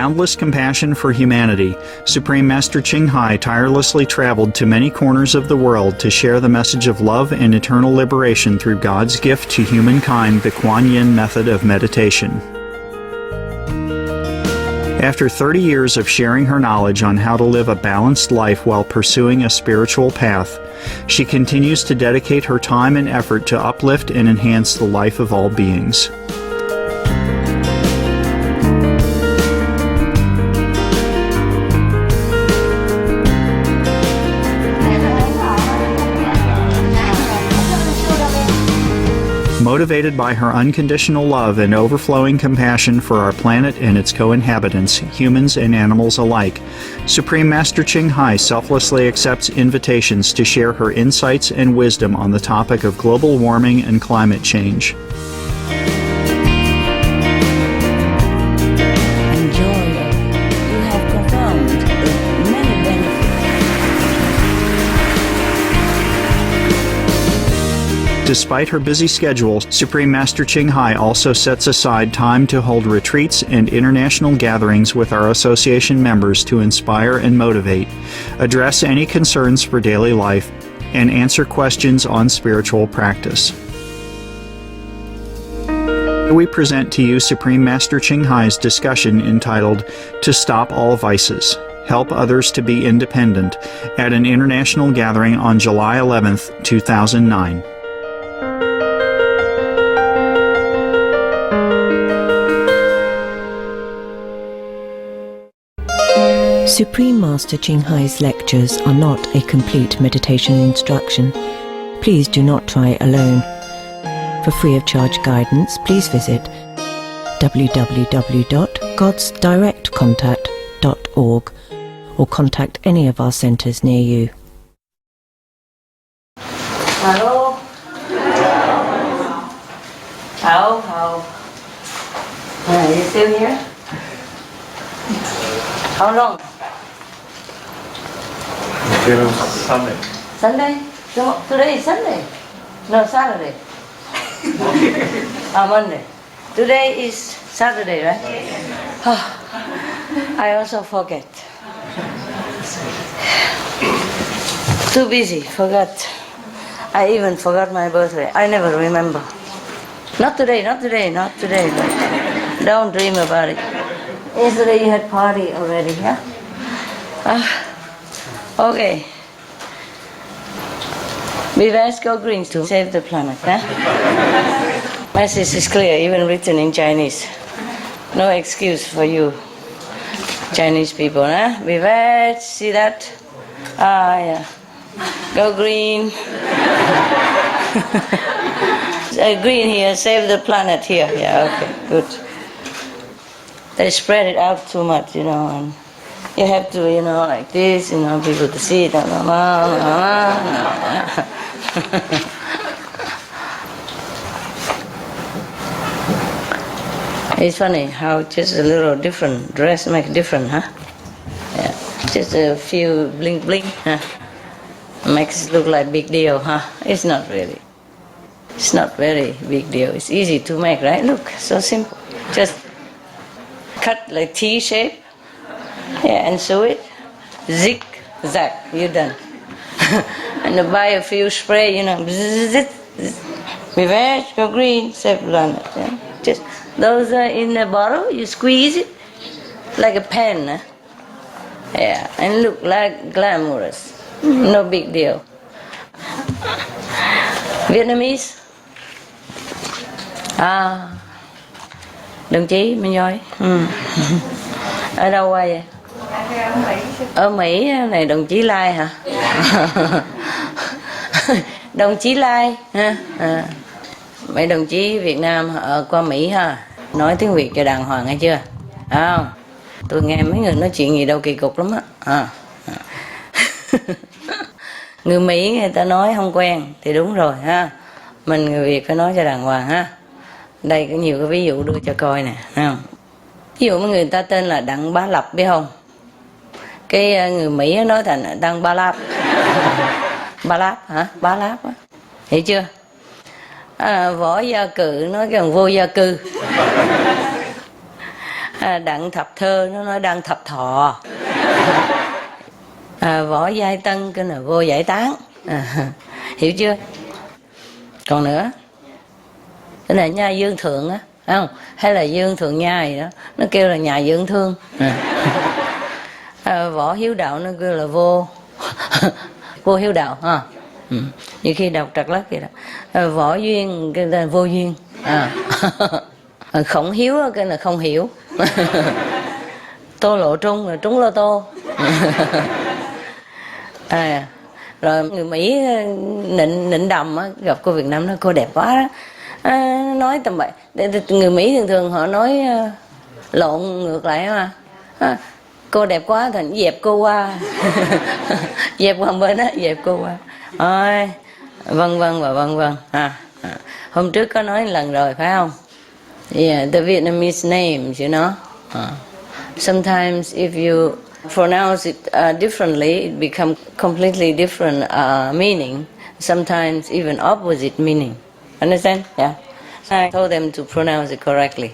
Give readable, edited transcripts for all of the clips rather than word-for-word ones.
boundless compassion for humanity, Supreme Master Ching Hai tirelessly traveled to many corners of the world to share the message of love and eternal liberation through God's gift to humankind, the Kuan Yin method of meditation. After 30 years of sharing her knowledge on how to live a balanced life while pursuing a spiritual path, she continues to dedicate her time and effort to uplift and enhance the life of all beings. Motivated by her unconditional love and overflowing compassion for our planet and its co-inhabitants, humans and animals alike, Supreme Master Ching Hai selflessly accepts invitations to share her insights and wisdom on the topic of global warming and climate change. Despite her busy schedule, Supreme Master Ching Hai also sets aside time to hold retreats and international gatherings with our association members to inspire and motivate, address any concerns for daily life, and answer questions on spiritual practice. We present to you Supreme Master Ching Hai's discussion entitled, "To Stop All Vices. Help Others to Be Independent," at an international gathering on July 11, 2009. Supreme Master Ching Hai's lectures are not a complete meditation instruction. Please do not try alone. For free of charge guidance, please visit www.godsdirectcontact.org or contact any of our centres near you. Hello. How? Are you still here? How long? Till Sunday. Sunday? So, today is Sunday? No, Saturday. Monday. Today is Saturday, right? Oh, I also forget. Too busy, forgot. I even forgot my birthday. I never remember. Not today. Don't dream about it. Yesterday you had party already, yeah? Okay. Let's go green to save the planet, huh? Message is clear, even written in Chinese. No excuse for you Chinese people, huh? Beware, see that? Yeah. Go green. Green here, save the planet here. Yeah, okay, good. They spread it out too much, and you have to, like this, people to see it. It's funny how just a little different dress make different, huh? Yeah, just a few bling bling, huh? Makes it look like big deal, huh? It's not really. It's not very big deal. It's easy to make, right? Look, so simple. Just cut like T shape, yeah, and sew it, zig zag, you're done. And buy a few spray, beware, go green, save planet. Yeah. Just those are in a bottle, you squeeze it like a pen, huh? Yeah, and look like glamorous. No big deal. Vietnamese. Đồng chí Minh Nhoi. Ở đâu qua vậy? Ở Mỹ này đồng chí Lai hả? Đồng chí Lai ha. Mấy đồng chí Việt Nam ở qua Mỹ ha, nói tiếng Việt cho đàng hoàng nghe chưa? Không? Tôi nghe mấy người nói chuyện gì đâu kỳ cục lắm á. Người Mỹ người ta nói không quen thì đúng rồi ha. Mình người Việt phải nói cho đàng hoàng ha. Đây có nhiều cái ví dụ đưa cho coi nè, thấy không? Ví dụ mấy người ta tên là Đặng Bá Lập biết không? Cái người Mỹ nói thành Đặng Ba Láp. Ba Láp hả? Bá Láp á. Hiểu chưa? Võ Gia Cự nói cái vô gia cư. Đặng Thập Thơ nó nói Đặng Thập Thọ. Võ Giai Tân cái là vô giải tán. Hiểu chưa? Còn nữa, cái này nha Dương Thượng á, phải không? Hay là Dương Thượng Nha gì đó, nó kêu là nhà Dương Thương. Võ Hiếu Đạo nó kêu là vô vô Hiếu Đạo ha. Như khi đọc Trật Lất vậy đó. Võ Duyên cái là vô duyên. Khổng Hiếu cái là không hiểu. Tô Lộ Trung là trúng lô tô. Rồi người Mỹ nịnh đầm á, gặp cô Việt Nam nói cô đẹp quá đó. Nói tầm bậy. Người Mỹ thường thường họ nói lộn ngược lại mà. Cô đẹp quá thành dẹp cô qua. Dẹp qua bên đó, dẹp cô qua. Ôi, vân vân và vân vân. Hôm trước có nói lần rồi phải không? Yeah, the Vietnamese names, you know. Sometimes if you pronounce it differently, it becomes completely different meaning. Sometimes even opposite meaning. Understand? Yeah. I told them to pronounce it correctly.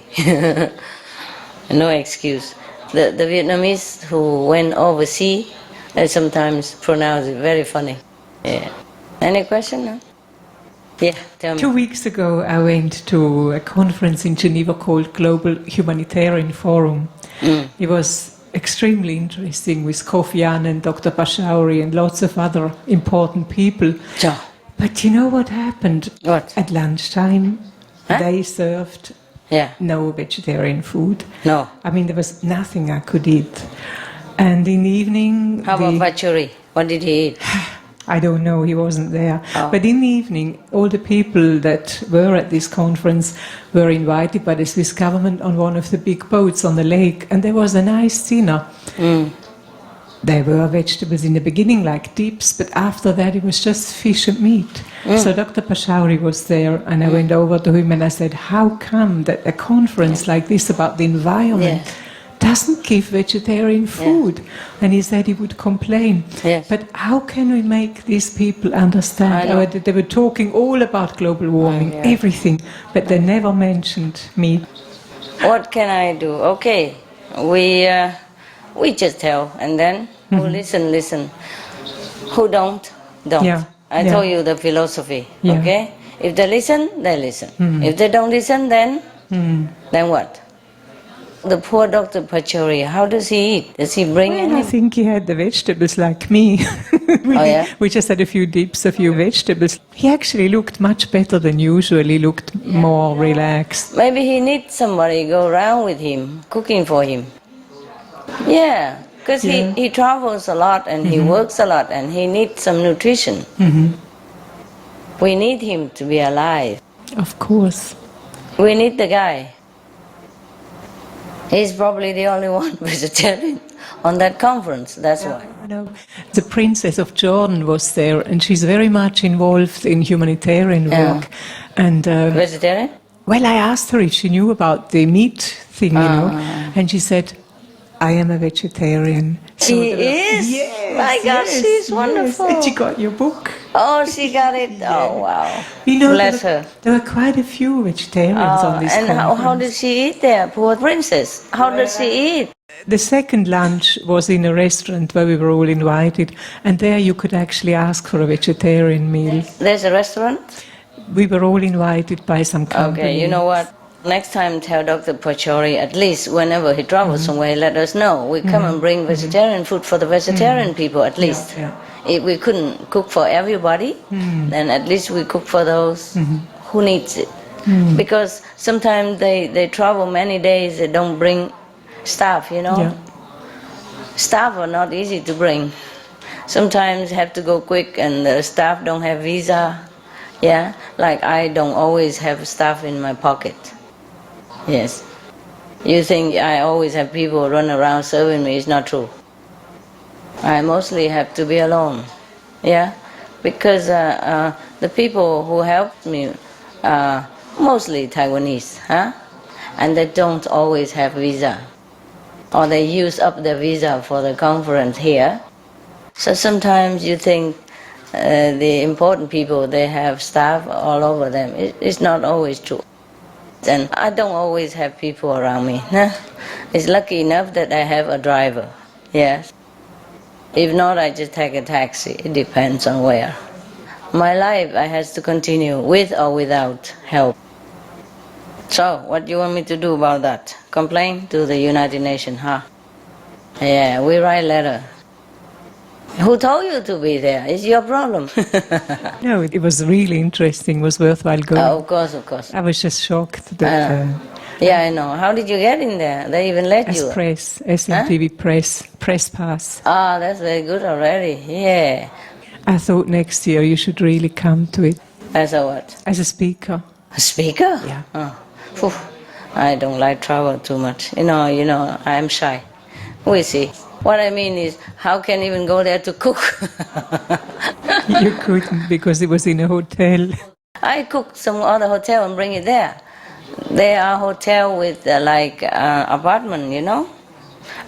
No excuse. The Vietnamese who went overseas, they sometimes pronounce it very funny. Yeah. Any question? No? Yeah, tell me. 2 weeks ago, I went to a conference in Geneva called Global Humanitarian Forum. It was extremely interesting with Kofi Annan, Dr. Bashauri, and lots of other important people. Sure. But you know what happened? What? At lunchtime, they served no vegetarian food. No. I mean, there was nothing I could eat. And in the evening... How about Pachuri? What did he eat? I don't know, he wasn't there. Oh. But in the evening, all the people that were at this conference were invited by the Swiss government on one of the big boats on the lake, and there was a nice dinner. There were vegetables in the beginning, like dips, but after that it was just fish and meat. So Dr. Pashauri was there, and I went over to him and I said, how come that a conference like this about the environment doesn't give vegetarian food? And he said he would complain. But how can we make these people understand? They were talking all about global warming, everything, but they never mentioned meat. What can I do? Okay, we just tell, and then who listen. Who don't. I told you the philosophy. Okay, if they listen, they listen. If they don't listen, then what? The poor Dr. Pachori, how does he eat? Does he bring any? I think he had the vegetables like me. We just had a few dips, a few vegetables. He actually looked much better than usual. He looked more relaxed. Maybe he needs somebody go around with him, cooking for him. Yeah, because he travels a lot and he works a lot and he needs some nutrition. We need him to be alive. Of course. We need the guy. He's probably the only one vegetarian on that conference, that's why. The Princess of Jordan was there, and she's very much involved in humanitarian work. And vegetarian? Well, I asked her if she knew about the meat thing, you know, and she said, I am a vegetarian. She is? Yes, My God, she's wonderful. And she got your book. Oh, she got it? Oh, wow. You know, bless her. There were quite a few vegetarians on this and conference. how did she eat there, poor princess? How does she eat? The second lunch was in a restaurant where we were all invited, and there you could actually ask for a vegetarian meal. There's a restaurant? We were all invited by some company. Okay, you know what? Next time tell Dr. Pachori, at least whenever he travels somewhere, let us know. We come and bring vegetarian food for the vegetarian people, at least. If we couldn't cook for everybody, then at least we cook for those who needs it. Because sometimes they travel many days, they don't bring staff, you know. Staff are not easy to bring. Sometimes have to go quick and the staff don't have visa. Yeah, like I don't always have staff in my pocket. Yes. You think I always have people run around serving me, it's not true. I mostly have to be alone. Yeah, because the people who helped me are mostly Taiwanese, and they don't always have visa. Or they use up their visa for the conference here. So sometimes you think the important people, they have staff all over them. It's not always true. And I don't always have people around me. Nah. It's lucky enough that I have a driver. Yes. If not, I just take a taxi. It depends on where. My life, I has to continue with or without help. So, what do you want me to do about that? Complain to the United Nations, huh? Yeah, we write letter. Who told you to be there? It's your problem. No, it was really interesting. It was worthwhile going. Of course, of course. I was just shocked that Yeah, I know. How did you get in there? They even let as you? press, SMTV press pass. Ah, that's very good already. Yeah. I thought next year you should really come to it As a what? as a speaker. A speaker? Yeah. Oh. Phew. I don't like travel too much. You know, I'm shy. We see. What I mean is, how can you even go there to cook? You couldn't because it was in a hotel. I cook some other hotel and bring it there. They are hotel with apartment, you know,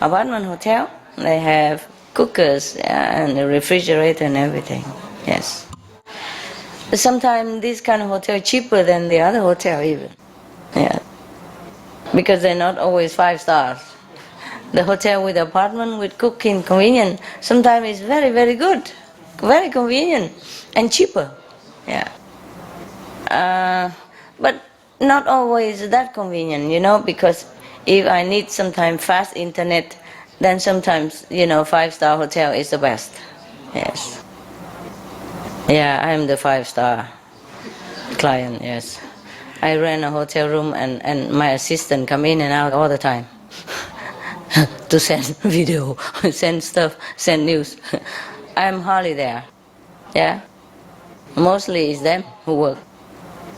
apartment hotel. They have cookers and a refrigerator and everything. Yes. But sometimes this kind of hotel cheaper than the other hotel even. Yeah. Because they're not always 5 stars. The hotel with apartment with cooking convenient sometimes is very, very good, very convenient and cheaper. Yeah. But not always that convenient, you know, because if I need sometimes fast internet, then sometimes, 5-star hotel is the best. Yes. Yeah, I'm the 5-star client, yes. I rent a hotel room and my assistant come in and out all the time to send video, send stuff, send news. I'm hardly there. Yeah. Mostly it's them who work.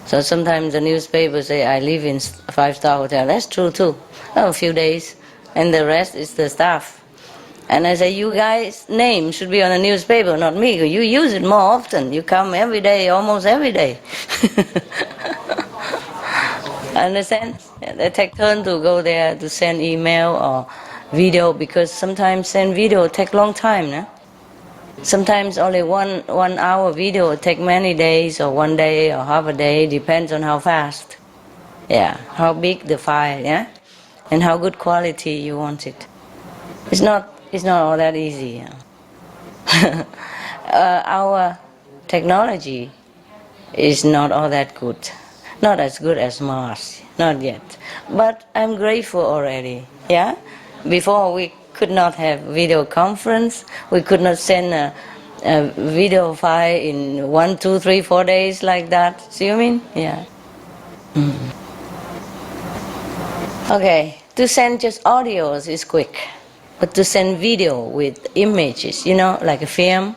So sometimes the newspaper say I live in 5-star hotel. That's true too. A few days, and the rest is the staff. And I say, you guys' name should be on the newspaper, not me. You use it more often. You come every day, almost every day. Understand? They take turn to go there to send email or video, because sometimes send video take long time, no? Sometimes only one hour video take many days or 1 day or half a day, depends on how fast. Yeah, how big the file, yeah? And how good quality you want it. It's not all that easy. Yeah? Our technology is not all that good. Not as good as Mars, not yet. But I'm grateful already, yeah? Before we could not have video conference, we could not send a video file in 1, 2, 3, 4 days like that. See what I mean? Yeah. Okay, to send just audios is quick. But to send video with images, like a film,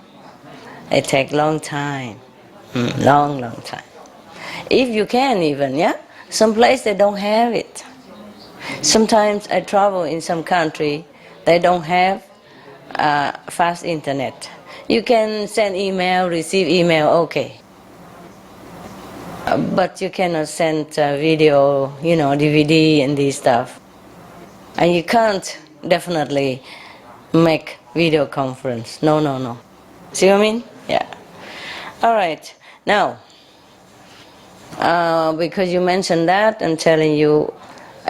it takes long time. Long time. If you can even, yeah? Some place they don't have it. Sometimes I travel in some country, they don't have fast internet. You can send email, receive email, okay. But you cannot send video, DVD and these stuff. And you can't definitely make video conference. No. See what I mean? Yeah. All right. Now, because you mentioned that, I'm telling you,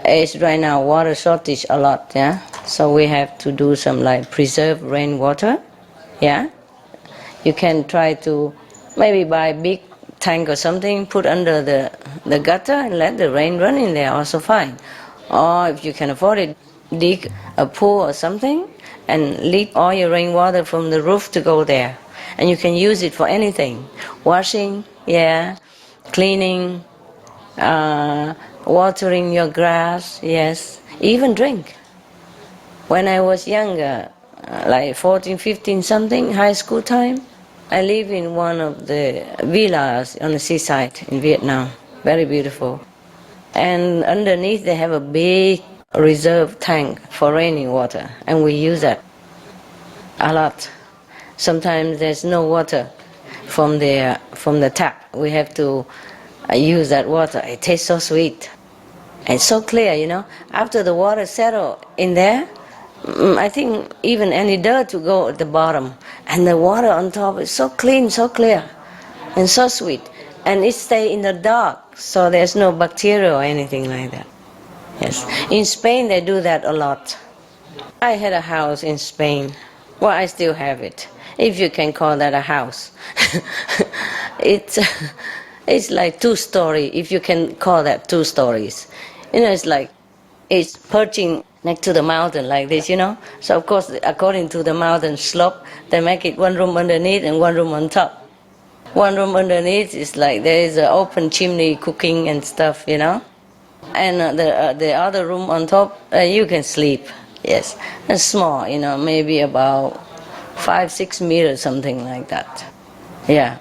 it's right now water shortage a lot, yeah? So we have to do some preserve rainwater, yeah? You can try to maybe buy a big tank or something, put under the gutter and let the rain run in there, also fine. Or if you can afford it, dig a pool or something and leak all your rainwater from the roof to go there. And you can use it for anything. Washing, yeah, cleaning, watering your grass, yes, even drink. When I was younger, 14, 15 something, high school time, I live in one of the villas on the seaside in Vietnam, very beautiful. And underneath they have a big reserve tank for raining water, and we use that a lot. Sometimes there's no water from the tap. We have to use that water. It tastes so sweet. It's so clear, After the water settles in there, I think even any dirt will go at the bottom. And the water on top is so clean, so clear, and so sweet. And it stay in the dark, so there's no bacteria or anything like that. Yes. In Spain, they do that a lot. I had a house in Spain. Well, I still have it, if you can call that a house. It's like 2-story, if you can call that 2 stories. It's like, it's perching next to the mountain like this, So of course, according to the mountain slope, they make it 1 room underneath and 1 room on top. 1 room underneath is like there is an open chimney cooking and stuff, And the other room on top, you can sleep. Yes, it's small, maybe about 5-6 meters, something like that. Yeah,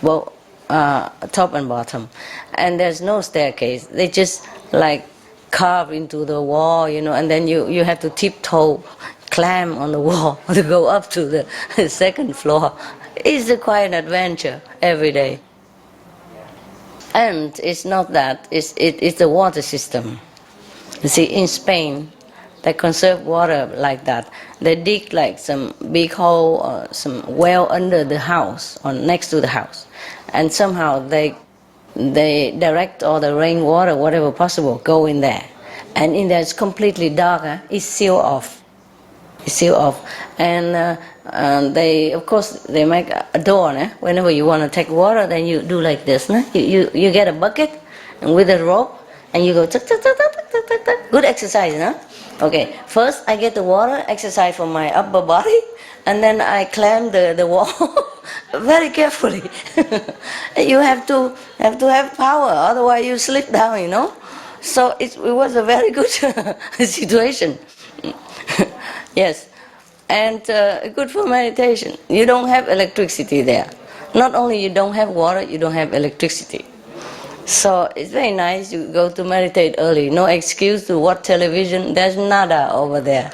well, top and bottom. And there's no staircase. They just like carve into the wall, and then you have to tiptoe, climb on the wall to go up to the 2nd floor. It's quite an adventure every day. And it's not that, it's the water system. You see, in Spain, they conserve water like that. They dig like some big hole or some well under the house or next to the house. And somehow they direct all the rainwater, whatever possible, go in there. And in there it's completely dark, it's sealed off. It's sealed off. And they, of course, they make a door. Whenever you want to take water, then you do like this. You get a bucket and with a rope, and you go tuck, tuck, tuck, tuck, tuck, tuck, tuck. Good exercise, Okay, first I get the water, exercise for my upper body, and then I climb the wall very carefully. You have to have power, otherwise you slip down, So it was a very good situation. Yes, and good for meditation. You don't have electricity there. Not only you don't have water, you don't have electricity. So it's very nice. You go to meditate early. No excuse to watch television. There's nada over there.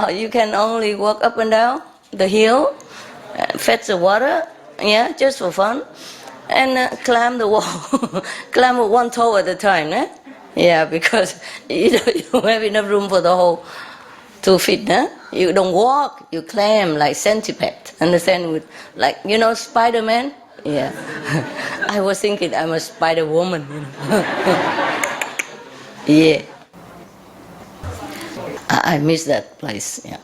You can only walk up and down the hill, fetch the water, just for fun, and climb the wall. Climb with 1 toe at a time, Yeah, because you don't have enough room for the whole 2 feet, You don't walk, you climb like centipede. Understand? With like, Spider-Man? Yeah. I was thinking I'm a Spider-Woman, Yeah. I miss that place, yeah.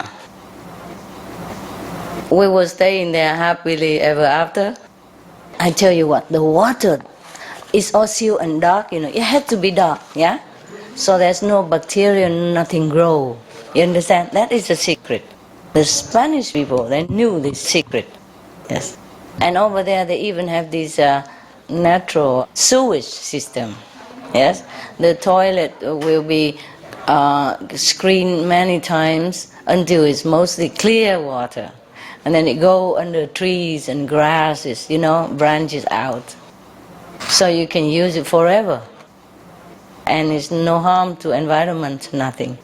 We were staying there happily ever after. I tell you what, the water is all sealed and dark, It had to be dark, yeah? So there's no bacteria, nothing grow. You understand? That is the secret. The Spanish people, they knew this secret. Yes. And over there, they even have this natural sewage system. Yes. The toilet will be screened many times until it's mostly clear water. And then it go under trees and grasses, branches out. So you can use it forever. And it's no harm to environment, nothing.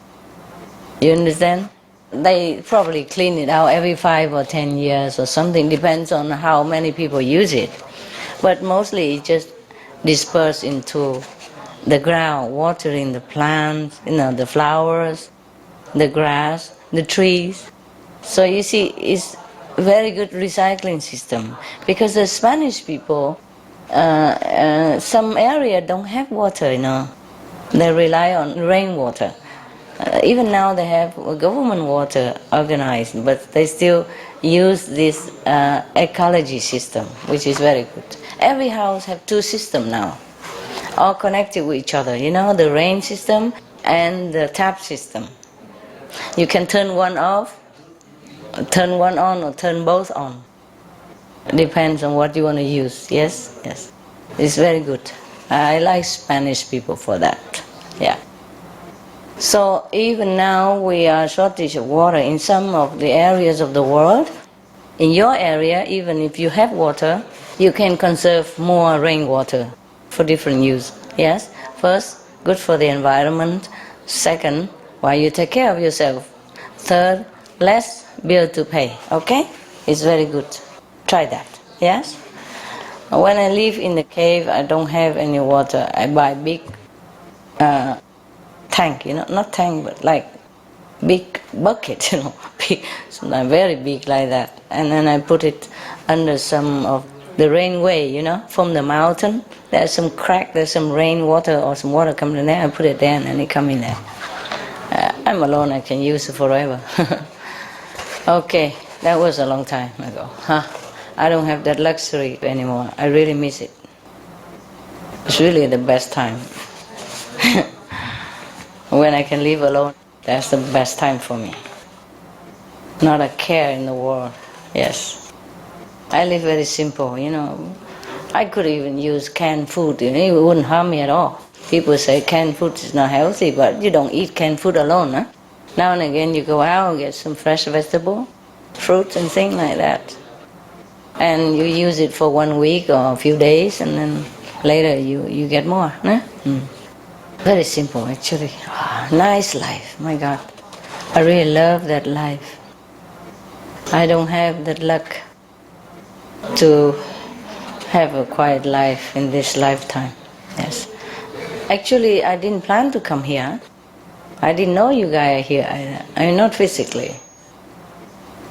You understand? They probably clean it out every 5 or 10 years or something, depends on how many people use it. But mostly it just disperses into the ground, watering the plants, the flowers, the grass, the trees. So you see, it's a very good recycling system. Because the Spanish people, some area don't have water, They rely on rainwater. Even now they have government water organized, but they still use this ecology system, which is very good. Every house have 2 systems now, all connected with each other, the rain system and the tap system. You can turn one off, turn one on, or turn both on. It depends on what you want to use. Yes, yes. It's very good. I like Spanish people for that. Yeah. So even now we are shortage of water in some of the areas of the world. In your area, even if you have water, you can conserve more rainwater for different use. Yes? First, good for the environment. Second, while you take care of yourself. Third, less bill to pay. Okay? It's very good. Try that. Yes? When I live in the cave, I don't have any water. I buy big tank, not tank, but like big bucket, big, sometimes very big like that. And then I put it under some of the rainway, from the mountain. There's some crack, there's some rainwater or some water coming in there. I put it there and then it come in there. I'm alone, I can use it forever. Okay, that was a long time ago. I don't have that luxury anymore. I really miss it. It's really the best time. When I can live alone, that's the best time for me. Not a care in the world. Yes. I live very simple, I could even use canned food, it wouldn't harm me at all. People say canned food is not healthy, but you don't eat canned food alone, huh? Now and again you go out and get some fresh vegetable, fruits and things like that. And you use it for 1 week or a few days, and then later you get more, huh? Very simple, actually. Nice life, my God. I really love that life. I don't have that luck to have a quiet life in this lifetime. Yes. Actually, I didn't plan to come here. I didn't know you guys are here either. I mean, not physically.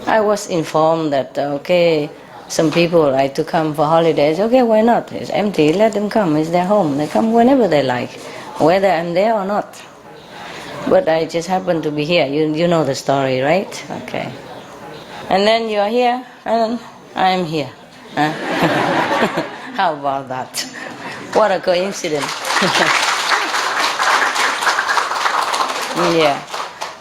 I was informed that, some people like to come for holidays. Okay, why not? It's empty, let them come. It's their home. They come whenever they like, whether I'm there or not. But I just happen to be here. You know the story, right? Okay. And then you're here, and I'm here. Huh? How about that? What a coincidence. Yeah.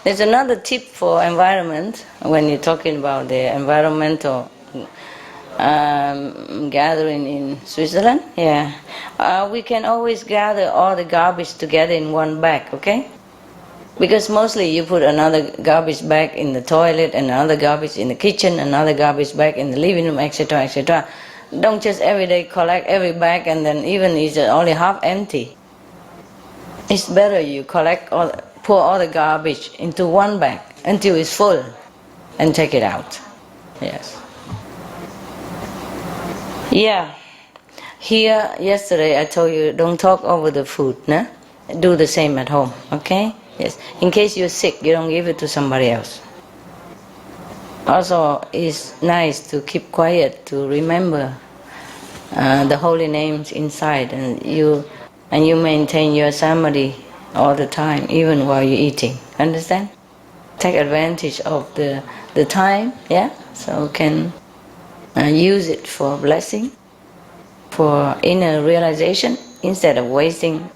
There's another tip for environment when you're talking about the environmental gathering in Switzerland. Yeah. We can always gather all the garbage together in one bag, okay? Because mostly you put another garbage bag in the toilet, and another garbage in the kitchen, another garbage bag in the living room, etc., etc. Don't just every day collect every bag and then even it's only half empty. It's better you pour all the garbage into one bag until it's full and take it out. Yes. Yeah. Here, yesterday I told you don't talk over the food, nah? Do the same at home, okay? Yes. In case you're sick, you don't give it to somebody else. Also, it's nice to keep quiet, to remember the holy names inside, and you maintain your samadhi all the time, even while you're eating. Understand? Take advantage of the time, yeah? So can use it for blessing, for inner realization, instead of wasting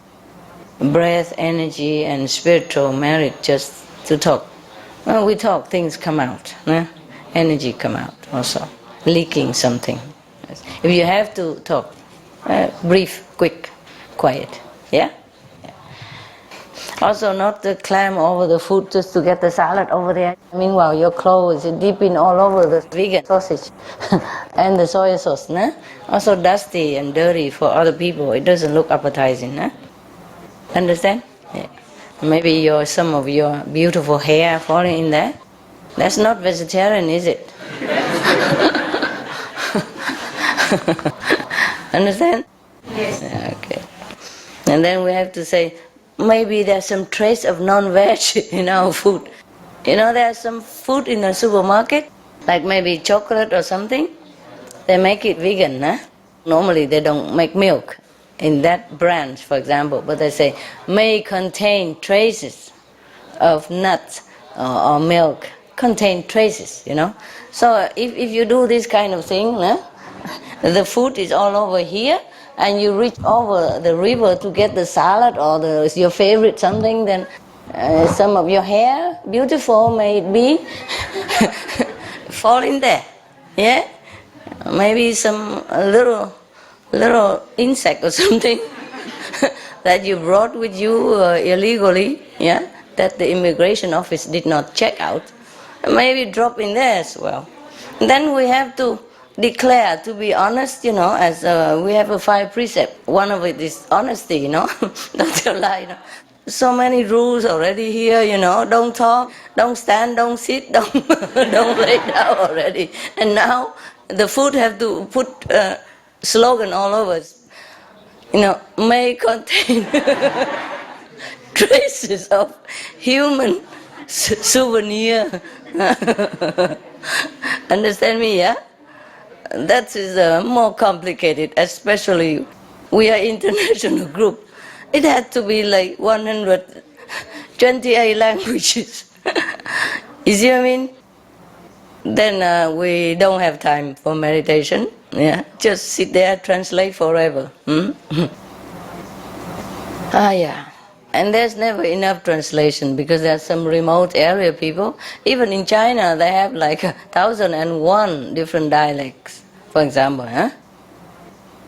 breath, energy, and spiritual merit just to talk. When we talk, things come out, energy come out also, leaking something. If you have to talk, brief, quick, quiet, yeah? Also, not to climb over the food just to get the salad over there. Meanwhile, your clothes are dipping all over the vegan sausage and the soy sauce. Also dusty and dirty for other people. It doesn't look appetizing. Understand? Yeah. Maybe some of your beautiful hair falling in there. That's not vegetarian, is it? Understand? Yes. Okay. And then we have to say, maybe there's some trace of non-veg in our food. There's some food in the supermarket, like maybe chocolate or something. They make it vegan, Normally they don't make milk in that brand, for example, but they say may contain traces of nuts or milk, contain traces, So if you do this kind of thing, the food is all over here, and you reach over the river to get the salad or your favorite something, then some of your hair, beautiful may it be, fall in there. Yeah? Maybe some little insect or something that you brought with you illegally, yeah, that the immigration office did not check out, maybe drop in there as well. And then we have to declare, to be honest, as we have a 5 precepts. One of it is honesty, don't tell lie. So many rules already here, don't talk, don't stand, don't sit, don't lay down already. And now the food have to put slogan all over. May contain traces of human souvenir. Understand me, yeah? That is more complicated, especially we are international group. It had to be like 128 languages. You see what I mean? Then we don't have time for meditation. Yeah, just sit there, translate forever. Yeah. And there's never enough translation because there's some remote area people. Even in China, they have like 1,001 different dialects, for example.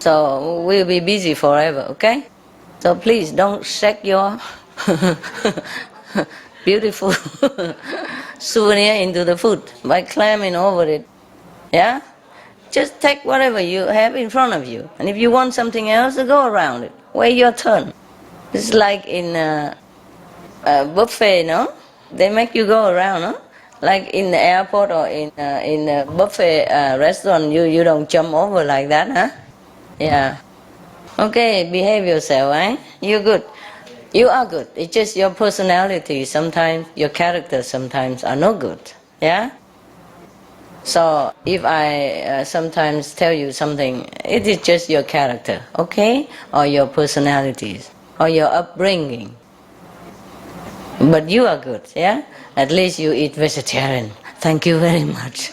So we'll be busy forever, okay? So please don't shake your beautiful souvenir into the food by climbing over it. Yeah? Just take whatever you have in front of you. And if you want something else, go around it. Wait your turn. It's like in a buffet, no? They make you go around, no? Like in the airport or in a buffet restaurant, you don't jump over like that, huh? Yeah. Okay, behave yourself, eh? You're good. You are good. It's just your personality sometimes, your character sometimes are no good, yeah? So if I sometimes tell you something, it is just your character, okay? Or your personalities, or your upbringing. But you are good, yeah? At least you eat vegetarian. Thank you very much.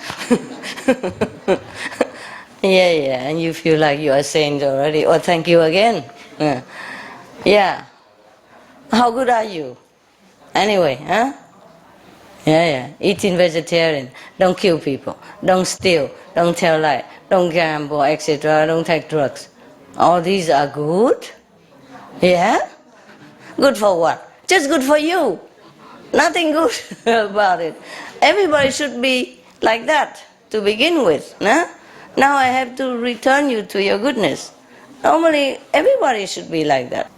Yeah, and you feel like you are saint already. Oh, thank you again. Yeah. How good are you? Anyway, huh? Yeah. Eating vegetarian. Don't kill people. Don't steal. Don't tell lies. Don't gamble, etc. Don't take drugs. All these are good. Yeah? Good for what? Just good for you. Nothing good about it. Everybody should be like that to begin with. Nah? Now I have to return you to your goodness. Normally, everybody should be like that.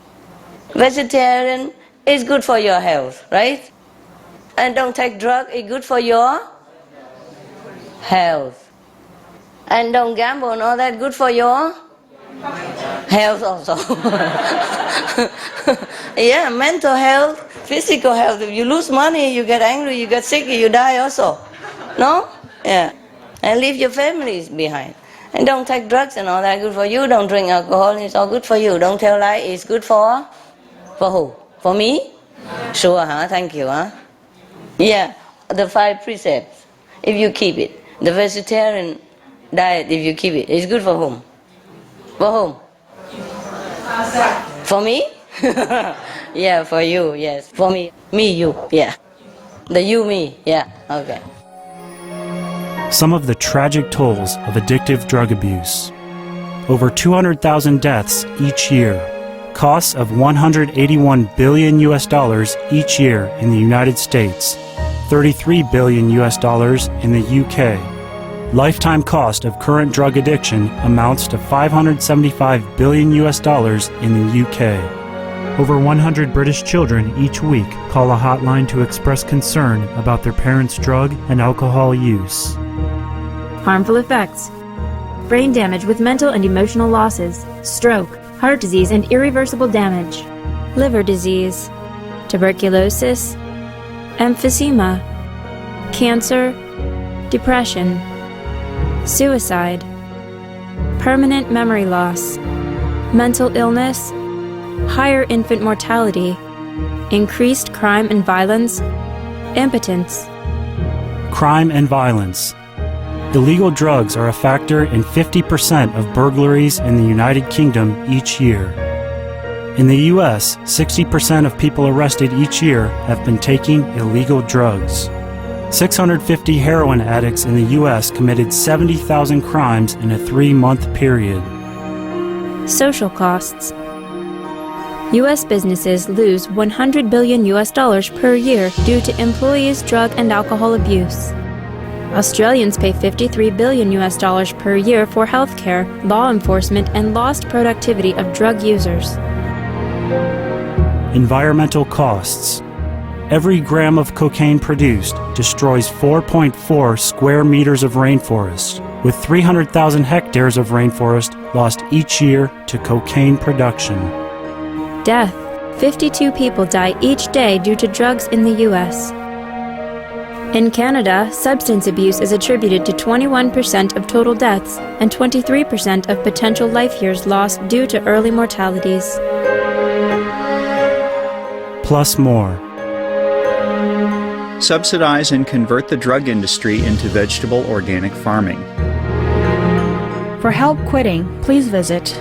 Vegetarian is good for your health, right? And don't take drugs, it's good for your health. And don't gamble and all that, good for your health also. Yeah, mental health, physical health. If you lose money, you get angry, you get sick, you die also. No? Yeah. And leave your families behind. And don't take drugs and all that, good for you. Don't drink alcohol, it's all good for you. Don't tell lies, it's good for who? For me? Sure, huh? Thank you, huh? Yeah, the 5 precepts, if you keep it. The vegetarian diet, if you keep it, it's good for whom? For whom? For me? Yeah, for you, yes. For me, you, yeah. The you, me, yeah, okay. Some of the tragic tolls of addictive drug abuse. Over 200,000 deaths each year. Costs of $181 billion each year in the United States. $33 billion in the UK. Lifetime cost of current drug addiction amounts to $575 billion in the UK. Over 100 British children each week call a hotline to express concern about their parents' drug and alcohol use. Harmful effects: brain damage with mental and emotional losses, stroke, heart disease and irreversible damage, liver disease, tuberculosis, emphysema, cancer, depression, suicide, permanent memory loss, mental illness, higher infant mortality, increased crime and violence, impotence. Crime and violence. Illegal drugs are a factor in 50% of burglaries in the United Kingdom each year. In the U.S., 60% of people arrested each year have been taking illegal drugs. 650 heroin addicts in the U.S. committed 70,000 crimes in a 3-month period. Social costs. U.S. businesses lose $100 billion per year due to employees' drug and alcohol abuse. Australians pay $53 billion per year for healthcare, law enforcement, and lost productivity of drug users. Environmental costs. Every gram of cocaine produced destroys 4.4 square meters of rainforest, with 300,000 hectares of rainforest lost each year to cocaine production. Death. 52 people die each day due to drugs in the U.S. In Canada, substance abuse is attributed to 21% of total deaths and 23% of potential life years lost due to early mortalities. Plus more. Subsidize and convert the drug industry into vegetable organic farming. For help quitting, please visit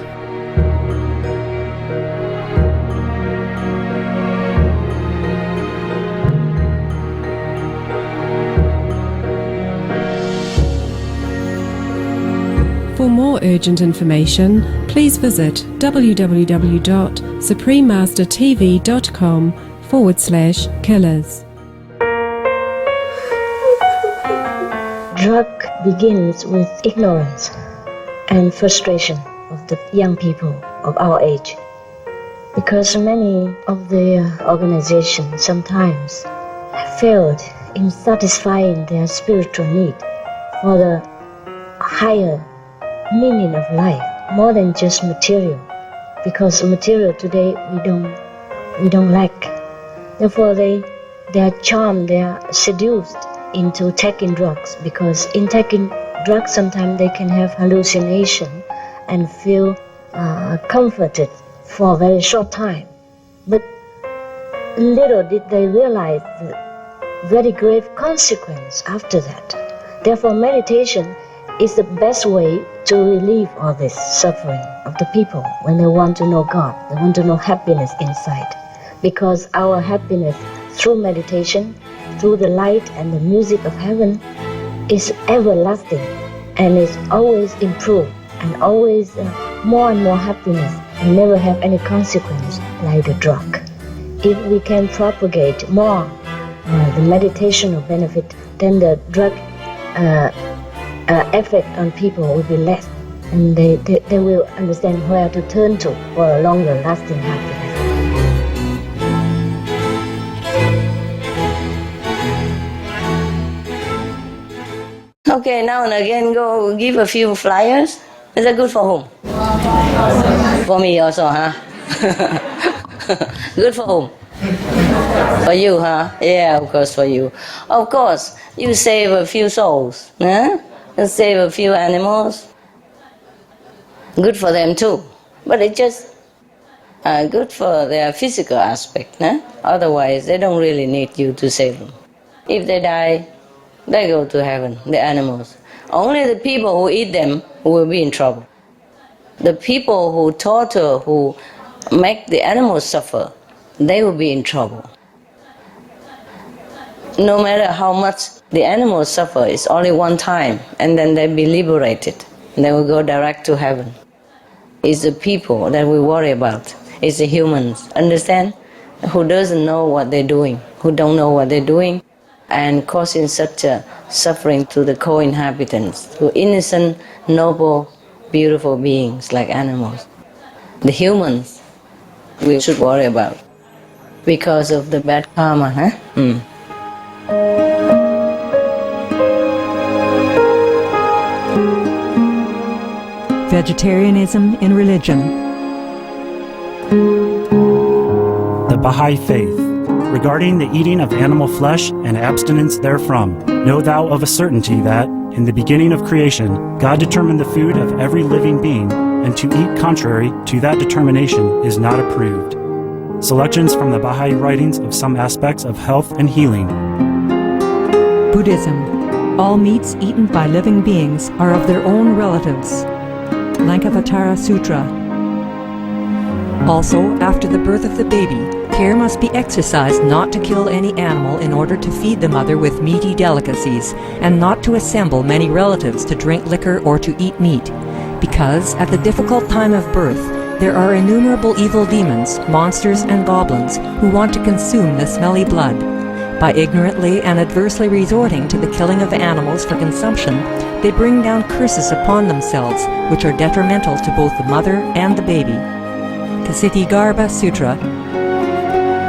For more urgent information, please visit www.suprememastertv.com/killers. Drug begins with ignorance and frustration of the young people of our age, because many of the organizations sometimes have failed in satisfying their spiritual need for the higher meaning of life, more than just material, because material today we don't like. Therefore they are charmed, they are seduced into taking drugs, because in taking drugs sometimes they can have hallucination and feel comforted for a very short time. But little did they realize the very grave consequence after that. Therefore meditation is the best way to relieve all this suffering of the people when they want to know God, they want to know happiness inside. Because our happiness through meditation, through the light and the music of heaven, is everlasting and is always improved and always more and more happiness and never have any consequence like the drug. If we can propagate more the meditational benefit, then the drug effect on people will be less, and they will understand where to turn to for a longer lasting happiness. Okay, now and again go give a few flyers. Is that good for whom? For me also, huh? Good for whom? For you, huh? Yeah, of course for you. Of course, you save a few souls, huh? You save a few animals. Good for them too. But it's just good for their physical aspect, huh? Otherwise, they don't really need you to save them. If they die, they go to heaven, the animals. Only the people who eat them will be in trouble. The people who torture, who make the animals suffer, they will be in trouble. No matter how much the animals suffer, it's only one time, and then they'll be liberated. They will go direct to heaven. It's the people that we worry about. It's the humans, understand? Who doesn't know what they're doing, who don't know what they're doing, and causing such a suffering to the co-inhabitants, to innocent, noble, beautiful beings like animals. The humans we should worry about because of the bad karma, huh? Vegetarianism in religion. The Baha'i Faith. Regarding the eating of animal flesh and abstinence therefrom, know thou of a certainty that, in the beginning of creation, God determined the food of every living being, and to eat contrary to that determination is not approved. Selections from the Baha'i writings of some aspects of health and healing. Buddhism. All meats eaten by living beings are of their own relatives. Lankavatara Sutra. Also, after the birth of the baby, care must be exercised not to kill any animal in order to feed the mother with meaty delicacies, and not to assemble many relatives to drink liquor or to eat meat, because at the difficult time of birth, there are innumerable evil demons, monsters, and goblins who want to consume the smelly blood. By ignorantly and adversely resorting to the killing of animals for consumption, they bring down curses upon themselves, which are detrimental to both the mother and the baby. Kshitigarbha Sutra.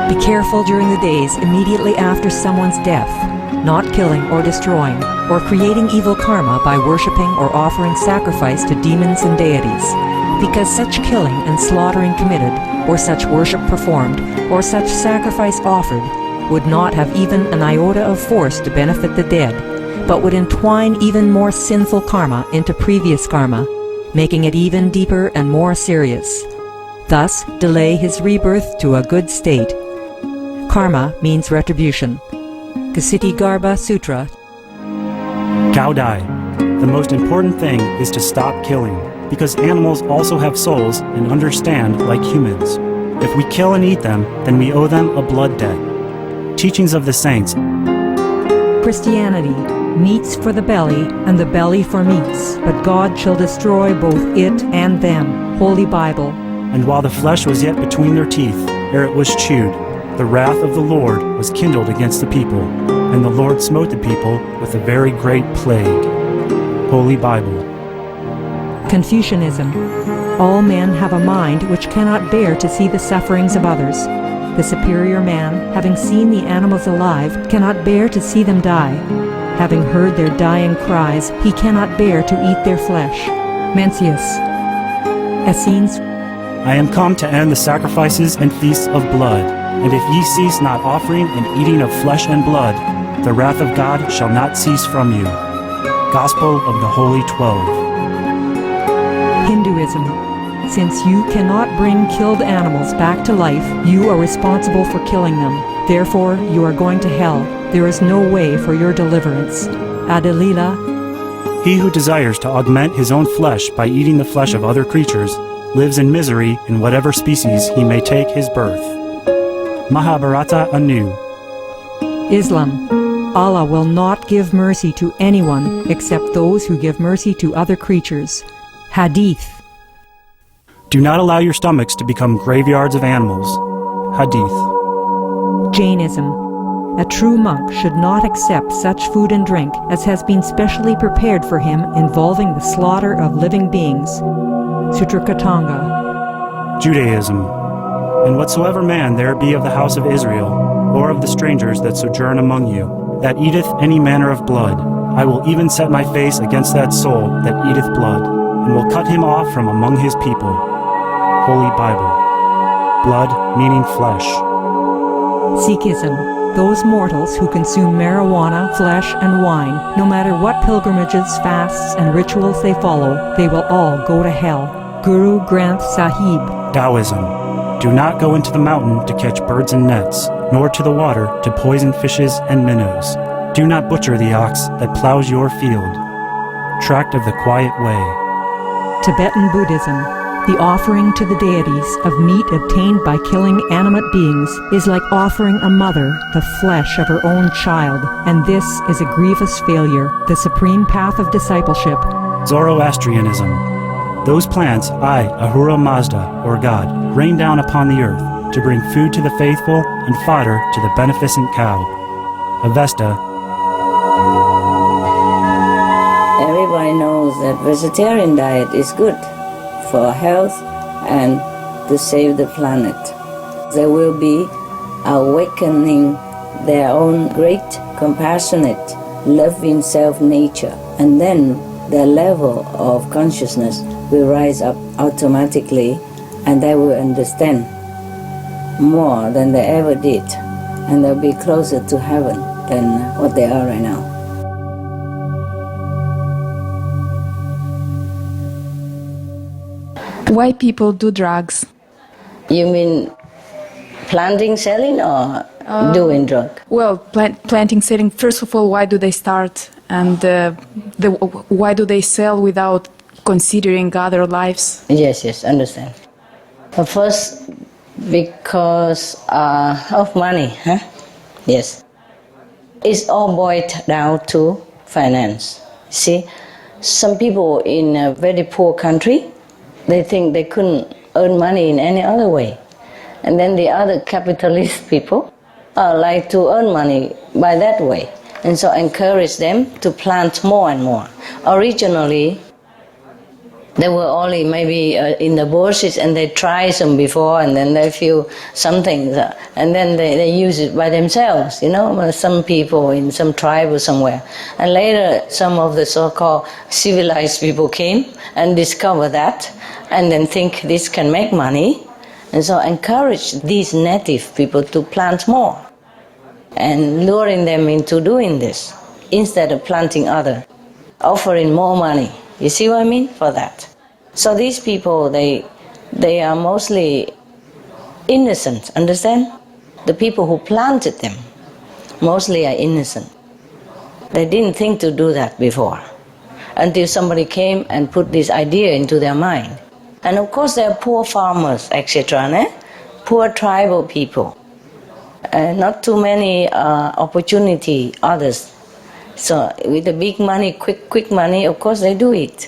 Be careful during the days immediately after someone's death, not killing or destroying, or creating evil karma by worshipping or offering sacrifice to demons and deities, because such killing and slaughtering committed, or such worship performed, or such sacrifice offered, would not have even an iota of force to benefit the dead, but would entwine even more sinful karma into previous karma, making it even deeper and more serious. Thus, delay his rebirth to a good state. Karma means retribution. Ksiti Sutra. Gaudai. The most important thing is to stop killing, because animals also have souls and understand like humans. If we kill and eat them, then we owe them a blood debt. Teachings of the Saints. Christianity. Meats for the belly, and the belly for meats, but God shall destroy both it and them. Holy Bible. And while the flesh was yet between their teeth, ere it was chewed, the wrath of the Lord was kindled against the people, and the Lord smote the people with a very great plague. Holy Bible. Confucianism. All men have a mind which cannot bear to see the sufferings of others. The superior man, having seen the animals alive, cannot bear to see them die. Having heard their dying cries, he cannot bear to eat their flesh. Mencius. Essenes. I am come to end the sacrifices and feasts of blood, and if ye cease not offering and eating of flesh and blood, the wrath of God shall not cease from you. Gospel of the Holy 12. Hinduism. Since you cannot bring killed animals back to life, you are responsible for killing them. Therefore, you are going to hell. There is no way for your deliverance. Adalila. He who desires to augment his own flesh by eating the flesh of other creatures lives in misery in whatever species he may take his birth. Mahabharata anew. Islam. Allah will not give mercy to anyone except those who give mercy to other creatures. Hadith. Do not allow your stomachs to become graveyards of animals. Hadith. Jainism. A true monk should not accept such food and drink as has been specially prepared for him involving the slaughter of living beings. Sutrakatanga. Judaism. And whatsoever man there be of the house of Israel, or of the strangers that sojourn among you, that eateth any manner of blood, I will even set my face against that soul that eateth blood, and will cut him off from among his people. Holy Bible. Blood meaning flesh. Sikhism. Those mortals who consume marijuana, flesh, and wine, no matter what pilgrimages, fasts, and rituals they follow, they will all go to hell. Guru Granth Sahib. Taoism. Do not go into the mountain to catch birds and nets, nor to the water to poison fishes and minnows. Do not butcher the ox that plows your field. Tract of the Quiet Way. Tibetan Buddhism. The offering to the deities of meat obtained by killing animate beings is like offering a mother the flesh of her own child, and this is a grievous failure, the supreme path of discipleship. Zoroastrianism. Those plants I, Ahura Mazda, or God, rain down upon the earth to bring food to the faithful and fodder to the beneficent cow. Avesta. Everybody knows that vegetarian diet is good for health and to save the planet. They will be awakening their own great, compassionate, loving self-nature, and then their level of consciousness will rise up automatically, and they will understand more than they ever did, and they'll be closer to heaven than what they are right now. Why people do drugs? You mean planting, selling, or doing drug? Well, planting, selling. First of all, why do they start, and why do they sell without considering other lives? Yes, understand. But first, because of money, huh? Yes. It's all boiled down to finance. See, some people in a very poor country, they think they couldn't earn money in any other way. And then the other capitalist people like to earn money by that way. And so encourage them to plant more and more. Originally, they were only maybe in the bushes, and they try some before, and then they feel something, and then they use it by themselves, you know, some people in some tribe or somewhere. And later, some of the so-called civilized people came and discovered that, and then think this can make money, and so encourage these native people to plant more. and luring them into doing this instead of planting other, offering more money. You see what I mean for that? So these people, they are mostly innocent, understand? The people who planted them mostly are innocent. They didn't think to do that before until somebody came and put this idea into their mind. And of course there are poor farmers, etc., poor tribal people. Not too many opportunity others. So with the big money, quick money, of course they do it.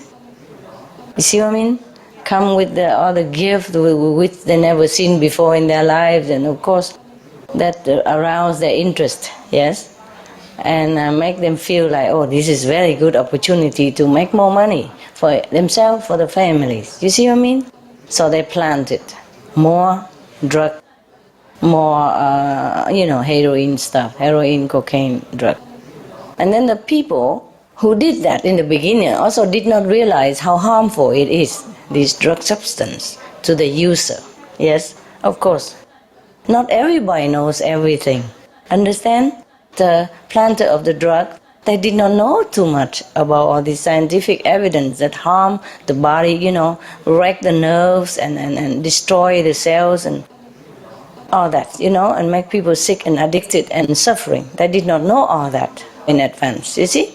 You see what I mean? Come with the other gift which they never seen before in their lives, and of course that arouse their interest, yes? And make them feel like, oh, this is very good opportunity to make more money for themselves, for the families. You see what I mean? So they planted more drug, more, heroin stuff, heroin, cocaine, drug. And then the people who did that in the beginning also did not realize how harmful it is, this drug substance, to the user. Yes, of course. Not everybody knows everything. Understand? The planter of the drug, they did not know too much about all this scientific evidence that harm the body, wreck the nerves and destroy the cells and all that, and make people sick and addicted and suffering. They did not know all that in advance, you see?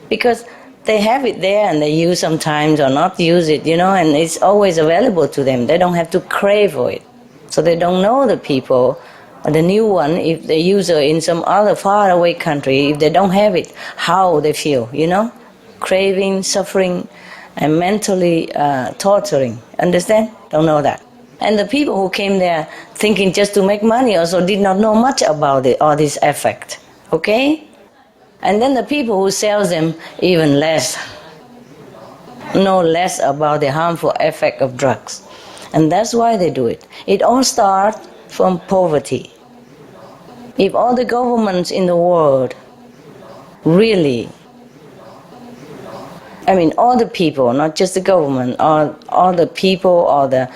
Because they have it there and they use sometimes or not use it, and it's always available to them. They don't have to crave for it. So they don't know the people, the new one, if the user in some other faraway country, if they don't have it, how they feel, craving, suffering, and mentally torturing. Understand? Don't know that. And the people who came there thinking just to make money also did not know much about it, all this effect. Okay? And then the people who sell them even less, know less about the harmful effect of drugs. And that's why they do it. It all starts from poverty. If all the governments in the world really, all the people, not just the government, all the people or the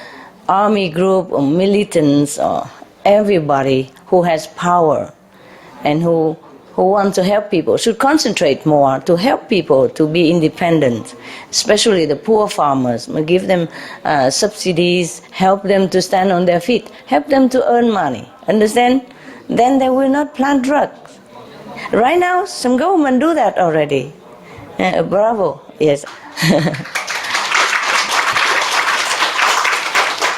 army group or militants or everybody who has power and who want to help people should concentrate more to help people to be independent, especially the poor farmers. Give them subsidies, help them to stand on their feet, help them to earn money. Understand? Then they will not plant drugs. Right now, some government do that already. Bravo, yes.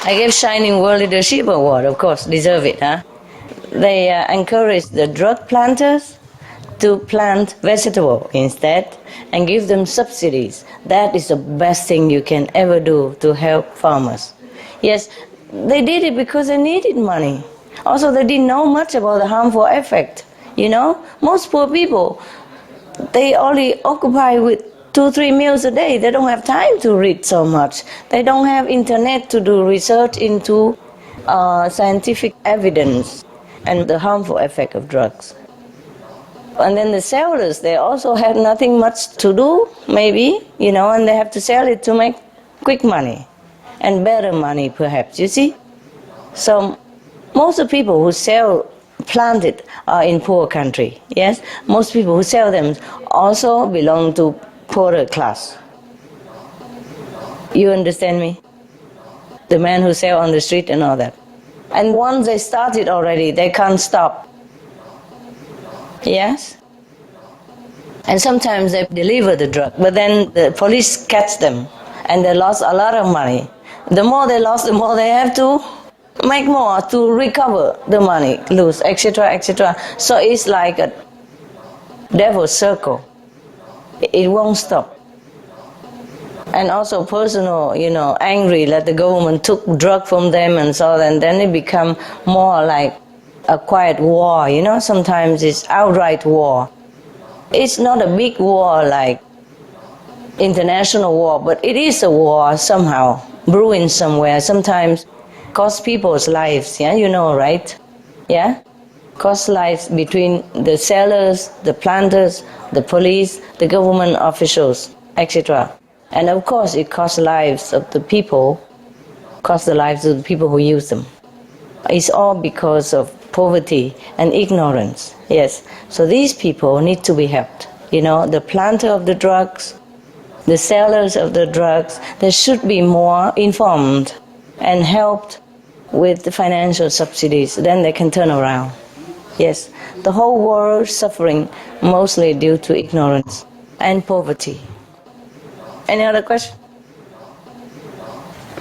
I gave Shining World Leadership Award, of course, deserve it, huh? They encourage the drug planters to plant vegetable instead and give them subsidies. That is the best thing you can ever do to help farmers. Yes, they did it because they needed money. Also, they didn't know much about the harmful effect. Most poor people, they only occupy with 2-3 meals a day. They don't have time to read so much. They don't have internet to do research into scientific evidence and the harmful effect of drugs. And then the sellers, they also have nothing much to do, maybe, and they have to sell it to make quick money and better money, perhaps, you see? So most of the people who sell planted are in poor country, yes? Most people who sell them also belong to poorer class. You understand me? The men who sell on the street and all that. And once they started already, they can't stop. Yes? And sometimes they deliver the drug, but then the police catch them and they lost a lot of money. The more they lost, the more they have to make more to recover the money, lose, etc., etc. So it's like a devil's circle. It won't stop. And also personal, angry that the government took drug from them and so on, and then it become more like a quiet war, sometimes it's outright war. It's not a big war like international war, but it is a war somehow, brewing somewhere, sometimes cost people's lives, yeah, right? Yeah? Cost lives between the sellers, the planters, the police, the government officials, etc. And of course it costs lives of the people, costs the lives of the people who use them. It's all because of poverty and ignorance. Yes. So these people need to be helped. You know, the planter of the drugs, the sellers of the drugs, they should be more informed and helped with the financial subsidies. Then they can turn around. Yes. The whole world is suffering mostly due to ignorance and poverty. Any other question?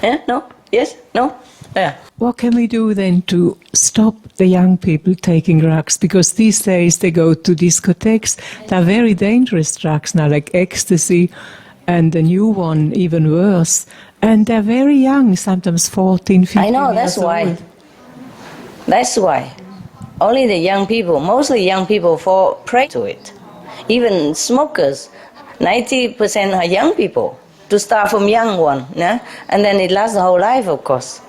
Yeah? No? Yes? No? Yeah. What can we do then to stop the young people taking drugs? Because these days they go to discotheques. They're very dangerous drugs now, like ecstasy, and the new one even worse. And they're very young, sometimes 14, 15 I know, that's years why. old. That's why. Only the young people, mostly young people, fall prey to it. Even smokers, 90% are young people. To start from young one, yeah? And then it lasts the whole life, of course.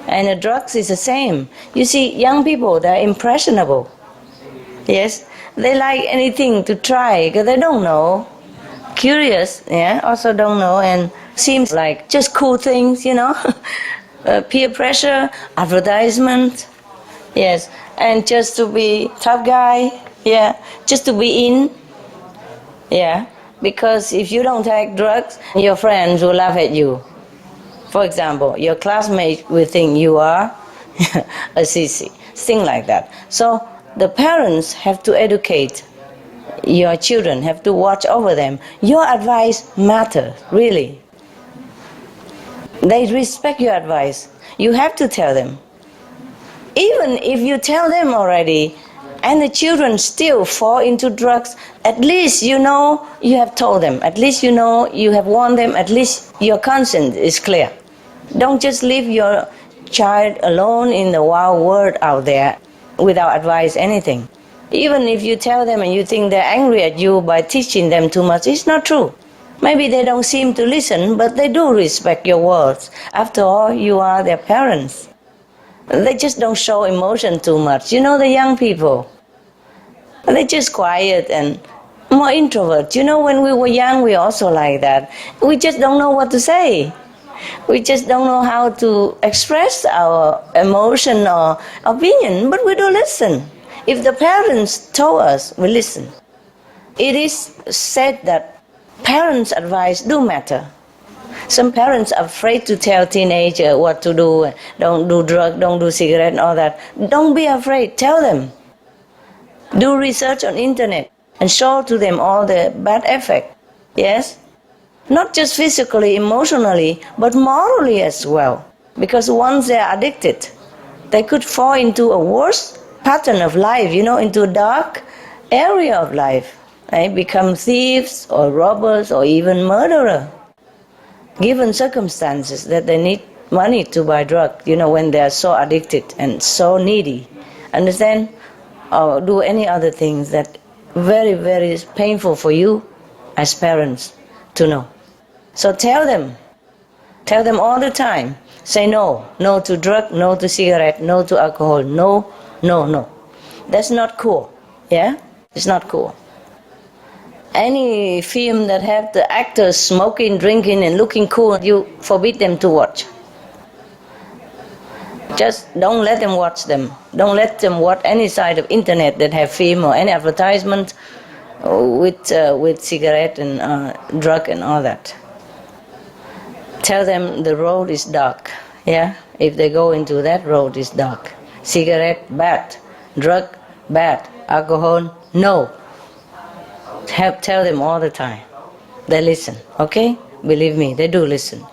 And the drugs is the same. You see, young people, they're impressionable. Yes, they like anything to try because they don't know. Curious, yeah, also don't know, and seems like just cool things, you know. Peer pressure, advertisement, yes, and just to be tough guy, yeah, just to be in, yeah. Because if you don't take drugs, your friends will laugh at you. For example, your classmates will think you are a sissy, things like that. So the parents have to educate your children, have to watch over them. Your advice matters, really. They respect your advice. You have to tell them. Even if you tell them already, and the children still fall into drugs, at least you know you have told them. At least you know you have warned them. At least your conscience is clear. Don't just leave your child alone in the wild world out there without advice, anything. Even if you tell them and you think they're angry at you by teaching them too much, it's not true. Maybe they don't seem to listen, but they do respect your words. After all, you are their parents. They just don't show emotion too much. You know the young people, they're just quiet and more introvert. You know, when we were young, we also like that. We just don't know what to say. We just don't know how to express our emotion or opinion, but we do listen. If the parents told us, we listen. It is said that parents' advice do matter. Some parents are afraid to tell teenagers what to do. Don't do drugs, don't do cigarette and all that. Don't be afraid, tell them. Do research on internet and show to them all the bad effect. Yes? Not just physically, emotionally, but morally as well. Because once they are addicted, they could fall into a worse pattern of life, you know, into a dark area of life. Right? Become thieves or robbers or even murderers. Given circumstances that they need money to buy drugs, you know, when they are so addicted and so needy. Understand? Or do any other things that very, very painful for you as parents to know. So tell them all the time. Say no to drug, no to cigarette, no to alcohol, no. That's not cool, yeah? It's not cool. Any film that have the actors smoking, drinking, and looking cool, you forbid them to watch. Just don't let them watch them. Don't let them watch any side of internet that have film or any advertisement with cigarette and drug and all that. Tell them the road is dark. Yeah, if they go into that road, is dark. Cigarette, bad. Drug, bad. Alcohol, no. Tell them all the time. They listen, okay? Believe me, they do listen.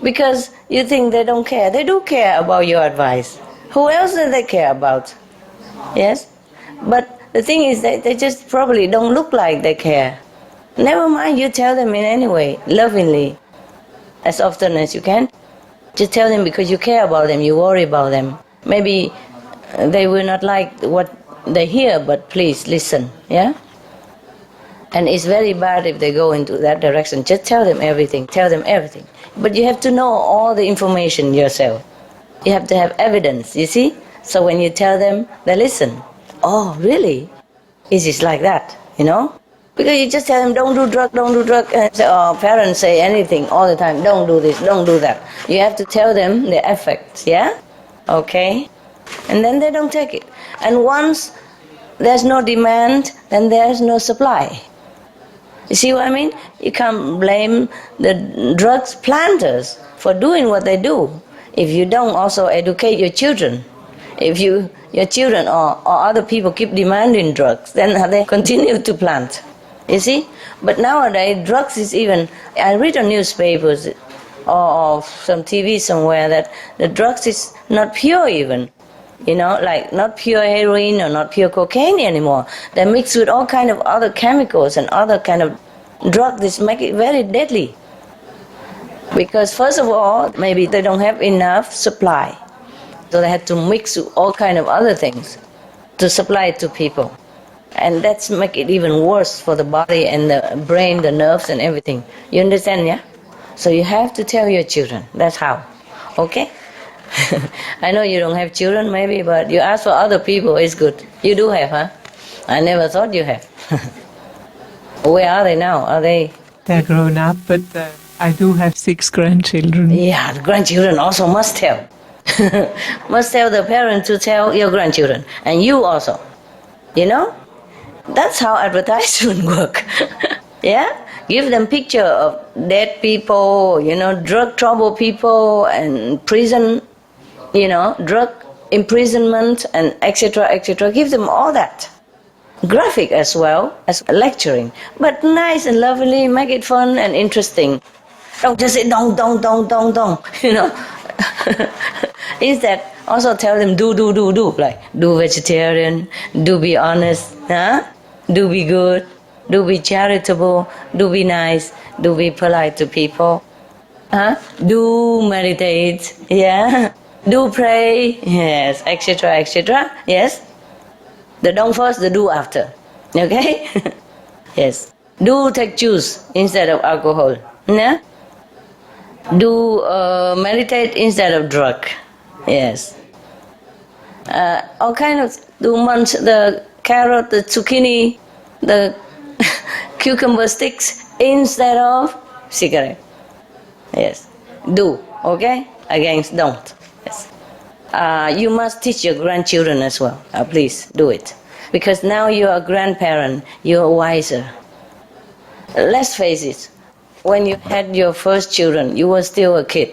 Because you think they don't care. They do care about your advice. Who else do they care about? Yes? But the thing is that they just probably don't look like they care. Never mind, you tell them in any way, lovingly, as often as you can. Just tell them because you care about them, you worry about them. Maybe they will not like what they hear, but please listen, yeah? And it's very bad if they go into that direction. Just tell them everything, But you have to know all the information yourself. You have to have evidence, you see? So when you tell them, they listen. Oh, really? It's just like that, you know? Because you just tell them, don't do drug, and parents say anything all the time, don't do this, don't do that. You have to tell them the effects, yeah? Okay? And then they don't take it. And once there's no demand, then there's no supply. You see what I mean? You can't blame the drugs planters for doing what they do if you don't also educate your children. If your children or other people keep demanding drugs, then they continue to plant. You see? But nowadays, drugs is even... I read on newspapers or some TV somewhere that the drugs is not pure even. You know, like not pure heroin or not pure cocaine anymore. They're mixed with all kind of other chemicals and other kind of drugs that make it very deadly. Because first of all, maybe they don't have enough supply. So they had to mix with all kind of other things to supply it to people. And that's make it even worse for the body and the brain, the nerves and everything. You understand, yeah? So you have to tell your children. That's how. Okay? I know you don't have children maybe, but you ask for other people, it's good. You do have, huh? I never thought you have. Where are they now? Are they... They're grown up, but I do have 6 grandchildren. Yeah, the grandchildren also must tell. Must tell the parents to tell your grandchildren. And you also. You know? That's how advertisement work. Yeah? Give them picture of dead people, you know, drug trouble people and prison, you know, drug imprisonment and etc., etc. Give them all that. Graphic as well as lecturing. But nice and lovely, make it fun and interesting. Don't just say don't, you know. Instead, also tell them do. Like, do vegetarian, do be honest, huh? Do be good, do be charitable, do be nice, do be polite to people, huh? Do meditate, yeah? Do pray, yes, etc., etc., yes? The don't first, the do after, okay? Yes. Do take juice instead of alcohol, yeah? Do meditate instead of drug, yes. All kind of, do munch the carrot, the zucchini, the cucumber sticks instead of cigarette. Yes. Do, okay? Against don't. Yes. You must teach your grandchildren as well. Please do it. Because now you are a grandparent, you are wiser. Let's face it, when you had your first children, you were still a kid.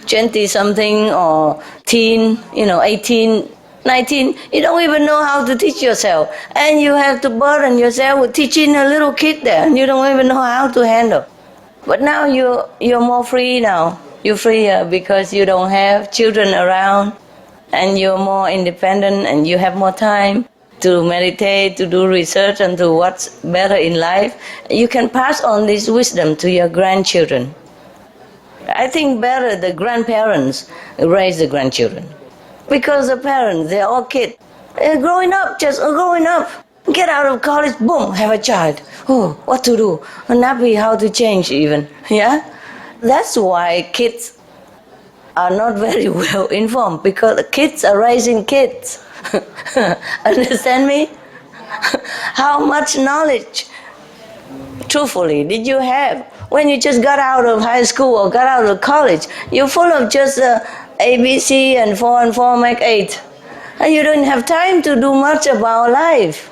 20-something or teen, 18, 19, you don't even know how to teach yourself. And you have to burden yourself with teaching a little kid there, and you don't even know how to handle. But now you're more free now. You're freer because you don't have children around, and you're more independent, and you have more time to meditate, to do research, and to what's better in life. You can pass on this wisdom to your grandchildren. I think better the grandparents raise the grandchildren. Because the parents, they're all kids. They're growing up, just growing up. Get out of college, boom, have a child. Oh, what to do? A nappy, how to change even. Yeah? That's why kids are not very well informed, because the kids are raising kids. Understand me? How much knowledge, truthfully, did you have when you just got out of high school or got out of college? You're full of just ABC and 4 and 4 make 8. And you don't have time to do much about life.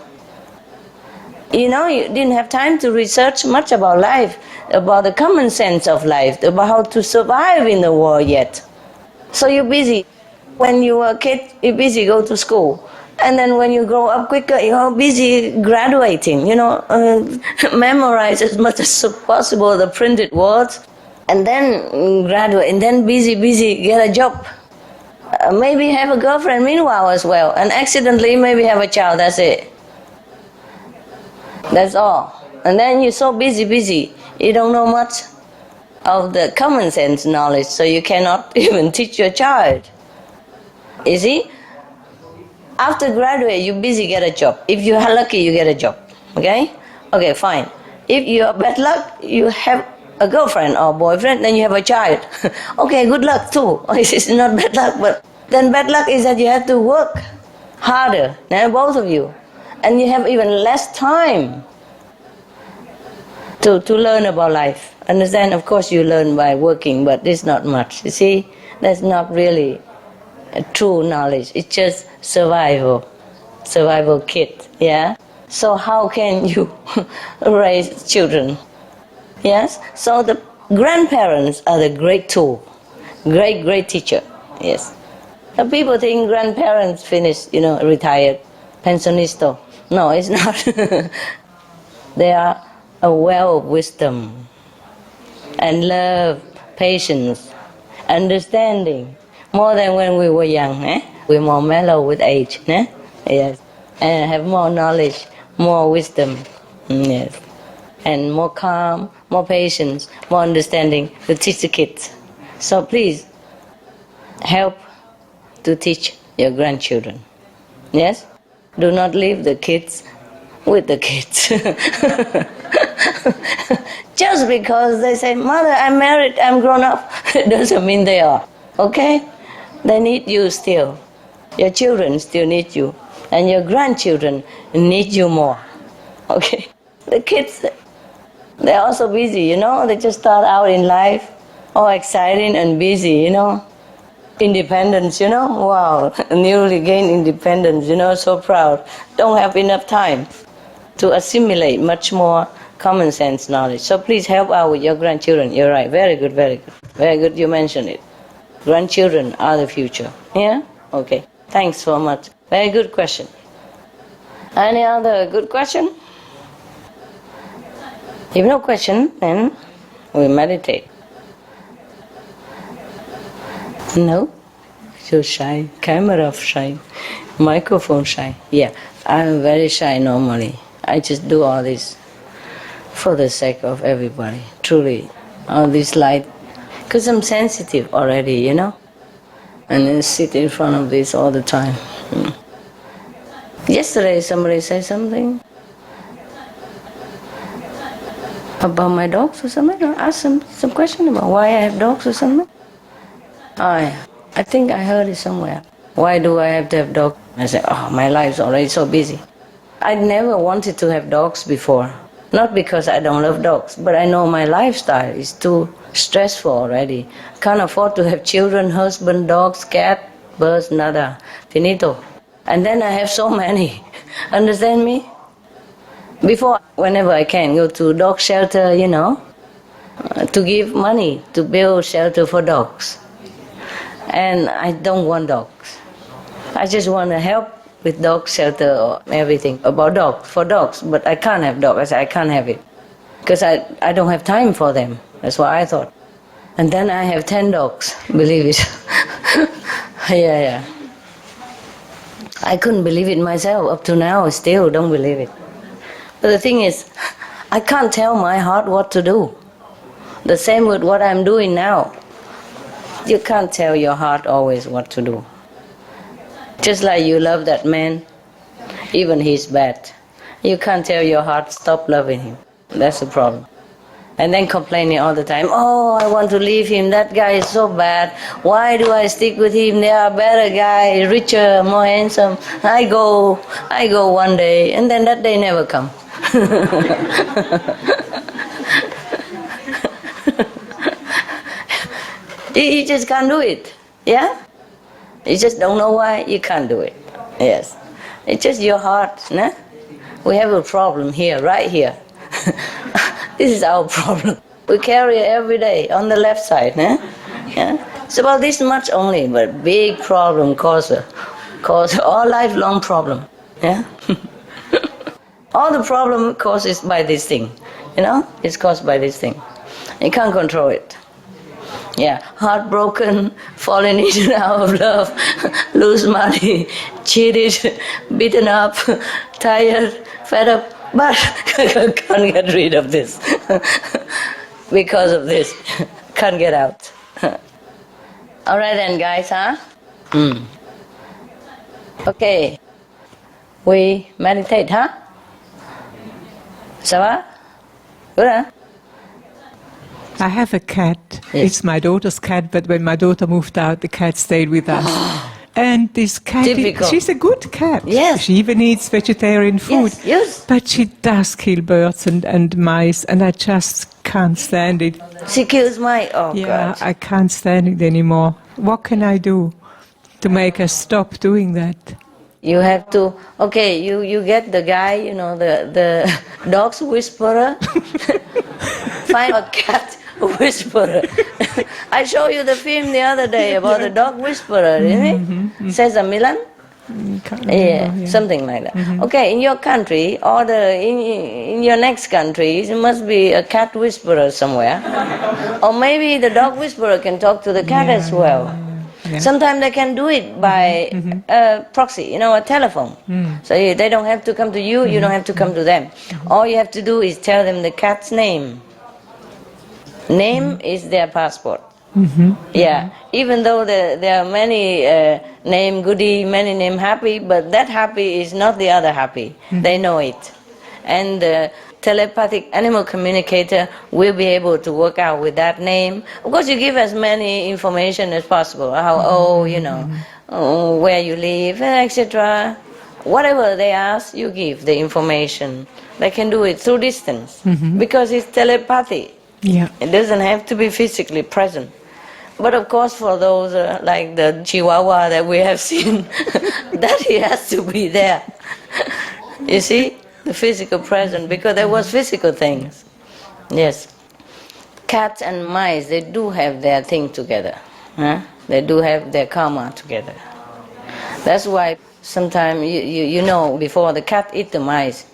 You didn't have time to research much about life, about the common sense of life, about how to survive in the world yet. So you're busy. When you were a kid, you're busy, go to school. And then when you grow up quicker, you're busy graduating, memorize as much as possible the printed words. And then graduate, and then busy, get a job. Maybe have a girlfriend meanwhile as well, and accidentally maybe have a child, that's it. That's all. And then you're so busy, you don't know much of the common sense knowledge, so you cannot even teach your child. You see? After graduate, you're busy, get a job. If you are lucky, you get a job. Okay? Okay, fine. If you are bad luck, you have a girlfriend or boyfriend, then you have a child. Okay, good luck too. It's not bad luck, but then bad luck is that you have to work harder, both of you. And you have even less time to learn about life. Understand? Of course you learn by working, but it's not much. You see? That's not really true knowledge. It's just survival kit, yeah? So how can you raise children? Yes? So the grandparents are the great tool, great teacher, yes. And people think grandparents finished, retired, pensionisto. No, it's not. They are a well of wisdom and love, patience, understanding, more than when we were young. We're more mellow with age, yes, and have more knowledge, more wisdom, yes, and more calm, more patience, more understanding to teach the kids. So please help to teach your grandchildren. Yes? Do not leave the kids with the kids. Just because they say, Mother, I'm married, I'm grown up, it doesn't mean they are. Okay? They need you still. Your children still need you. And your grandchildren need you more. Okay? The kids, they're also busy, They just start out in life, all exciting and busy, Independence, wow, newly gained independence, so proud. Don't have enough time to assimilate much more common sense knowledge. So please help out with your grandchildren. You're right, very good, very good. Very good you mentioned it. Grandchildren are the future. Yeah? Okay, thanks so much. Very good question. Any other good question? If no question, then we meditate. No? So shy. Camera shy. Microphone shy. Yeah, I'm very shy normally. I just do all this for the sake of everybody. Truly. All this light. Because I'm sensitive already, And I sit in front of this all the time. Yesterday somebody said something about my dogs or something. I asked some question about why I have dogs or something. I think I heard it somewhere. Why do I have to have dogs? I said, my life's already so busy. I never wanted to have dogs before. Not because I don't love dogs, but I know my lifestyle is too stressful already. Can't afford to have children, husband, dogs, cat, birds, nada. Finito. And then I have so many. Understand me? Before, whenever I can, go to dog shelter, to give money to build shelter for dogs. And I don't want dogs. I just want to help with dog shelter or everything about dogs, for dogs. But I can't have dogs. I said, I can't have it. Because I don't have time for them. That's what I thought. And then I have 10 dogs, believe it. Yeah. I couldn't believe it myself. Up to now, I still don't believe it. But the thing is, I can't tell my heart what to do. The same with what I'm doing now. You can't tell your heart always what to do. Just like you love that man, even he's bad. You can't tell your heart, stop loving him. That's the problem. And then complaining all the time, I want to leave him, that guy is so bad. Why do I stick with him? There are better guys, richer, more handsome. I go one day, and then that day never comes. You just can't do it, yeah? You just don't know why you can't do it, yes. It's just your heart, nah? We have a problem here, right here. This is our problem. We carry it every day on the left side, nah? Yeah? It's about this much only, but big problem cause all lifelong problem, yeah? All the problem causes by this thing, It's caused by this thing. You can't control it. Yeah, heartbroken, falling in and out of love, lose money, cheated, beaten up, tired, fed up, but can't get rid of this. Because of this, can't get out. All right then, guys, huh? Okay, we meditate, huh? Ça va? Good, huh? I have a cat. Yes. It's my daughter's cat, but when my daughter moved out, the cat stayed with us. And this cat, she's a good cat. Yes. She even eats vegetarian food. Yes. But she does kill birds and mice, and I just can't stand it. She kills my, God. I can't stand it anymore. What can I do to make us stop doing that? You have to, okay, you get the guy, you know, the dog's whisperer. Find a cat whisperer. I showed you the film the other day about the dog whisperer, didn't it? Cesar Millan? Yeah, something like that. Okay, in your country or in your next country, there must be a cat whisperer somewhere. Or maybe the dog whisperer can talk to the cat as well. Yeah. Sometimes they can do it by proxy, you know, a telephone. So they don't have to come to you, you don't have to come to them. All you have to do is tell them the cat's name. Name is their passport. Yeah, even though there are many name Goody, many name Happy, but that Happy is not the other Happy. They know it. And the telepathic animal communicator will be able to work out with that name. Of course, you give as many information as possible, how old, you know, where you live, etc. Whatever they ask, you give the information. They can do it through distance because it's telepathy. Yeah. It doesn't have to be physically present. But of course, for those like the Chihuahua that we have seen, that he has to be there. You see, the physical presence, because there was physical things. Yes. Cats and mice, they do have their thing together. Huh? They do have their karma together. That's why sometimes, you know, before the cat eat the mice,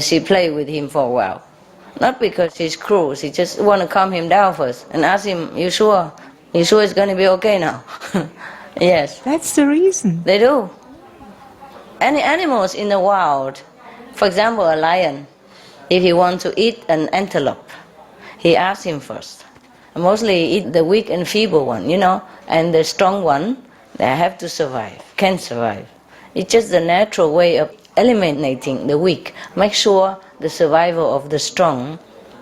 she play with him for a while. Not because she's cruel, she just want to calm him down first and ask him, you sure? You sure it's going to be okay now? Yes. That's the reason. They do. Any animals in the wild, for example, a lion, if he wants to eat an antelope, he asks him first. Mostly eat the weak and feeble one, you know, and the strong one, they have to survive, can survive. It's just the natural way of eliminating the weak. Make sure the survival of the strong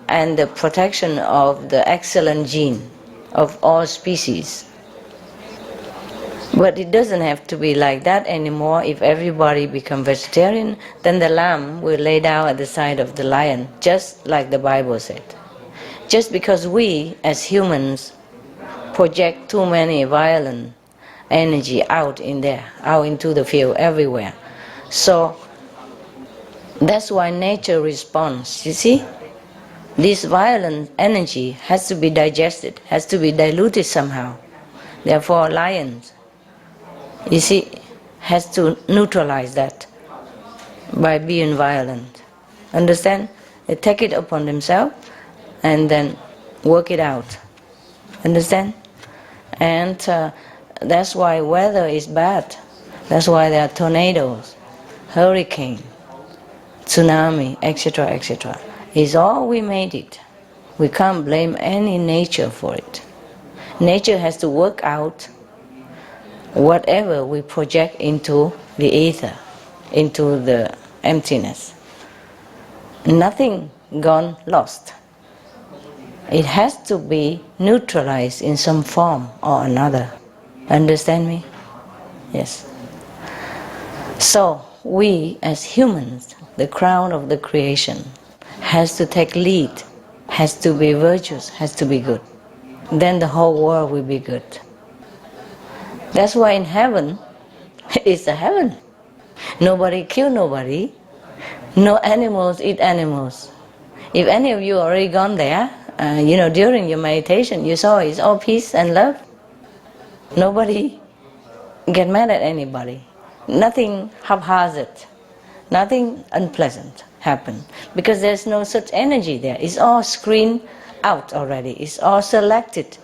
and the protection of the excellent gene of all species. But it doesn't have to be like that anymore. If everybody become vegetarian, then the lamb will lay down at the side of the lion, just like the Bible said. Just because we, as humans, project too many violent energy out in there, out into the field, everywhere. So that's why nature responds, you see? This violent energy has to be digested, has to be diluted somehow. Therefore, lions, you see, has to neutralize that by being violent. Understand? They take it upon themselves and then work it out. Understand? And that's why weather is bad. That's why there are tornadoes, hurricane, tsunami, etc., etc. It's all we made it. We can't blame any nature for it. Nature has to work out whatever we project into the ether, into the emptiness. Nothing gone lost. It has to be neutralized in some form or another. Understand me? Yes. So we as humans, the crown of the creation, has to take lead, has to be virtuous, has to be good. Then the whole world will be good. That's why in heaven, it's a heaven. Nobody kill nobody. No animals eat animals. If any of you already gone there, you know, during your meditation, you saw it's all peace and love. Nobody get mad at anybody. Nothing haphazard. Nothing unpleasant happen. Because there's no such energy there. It's all screened out already. It's all selected.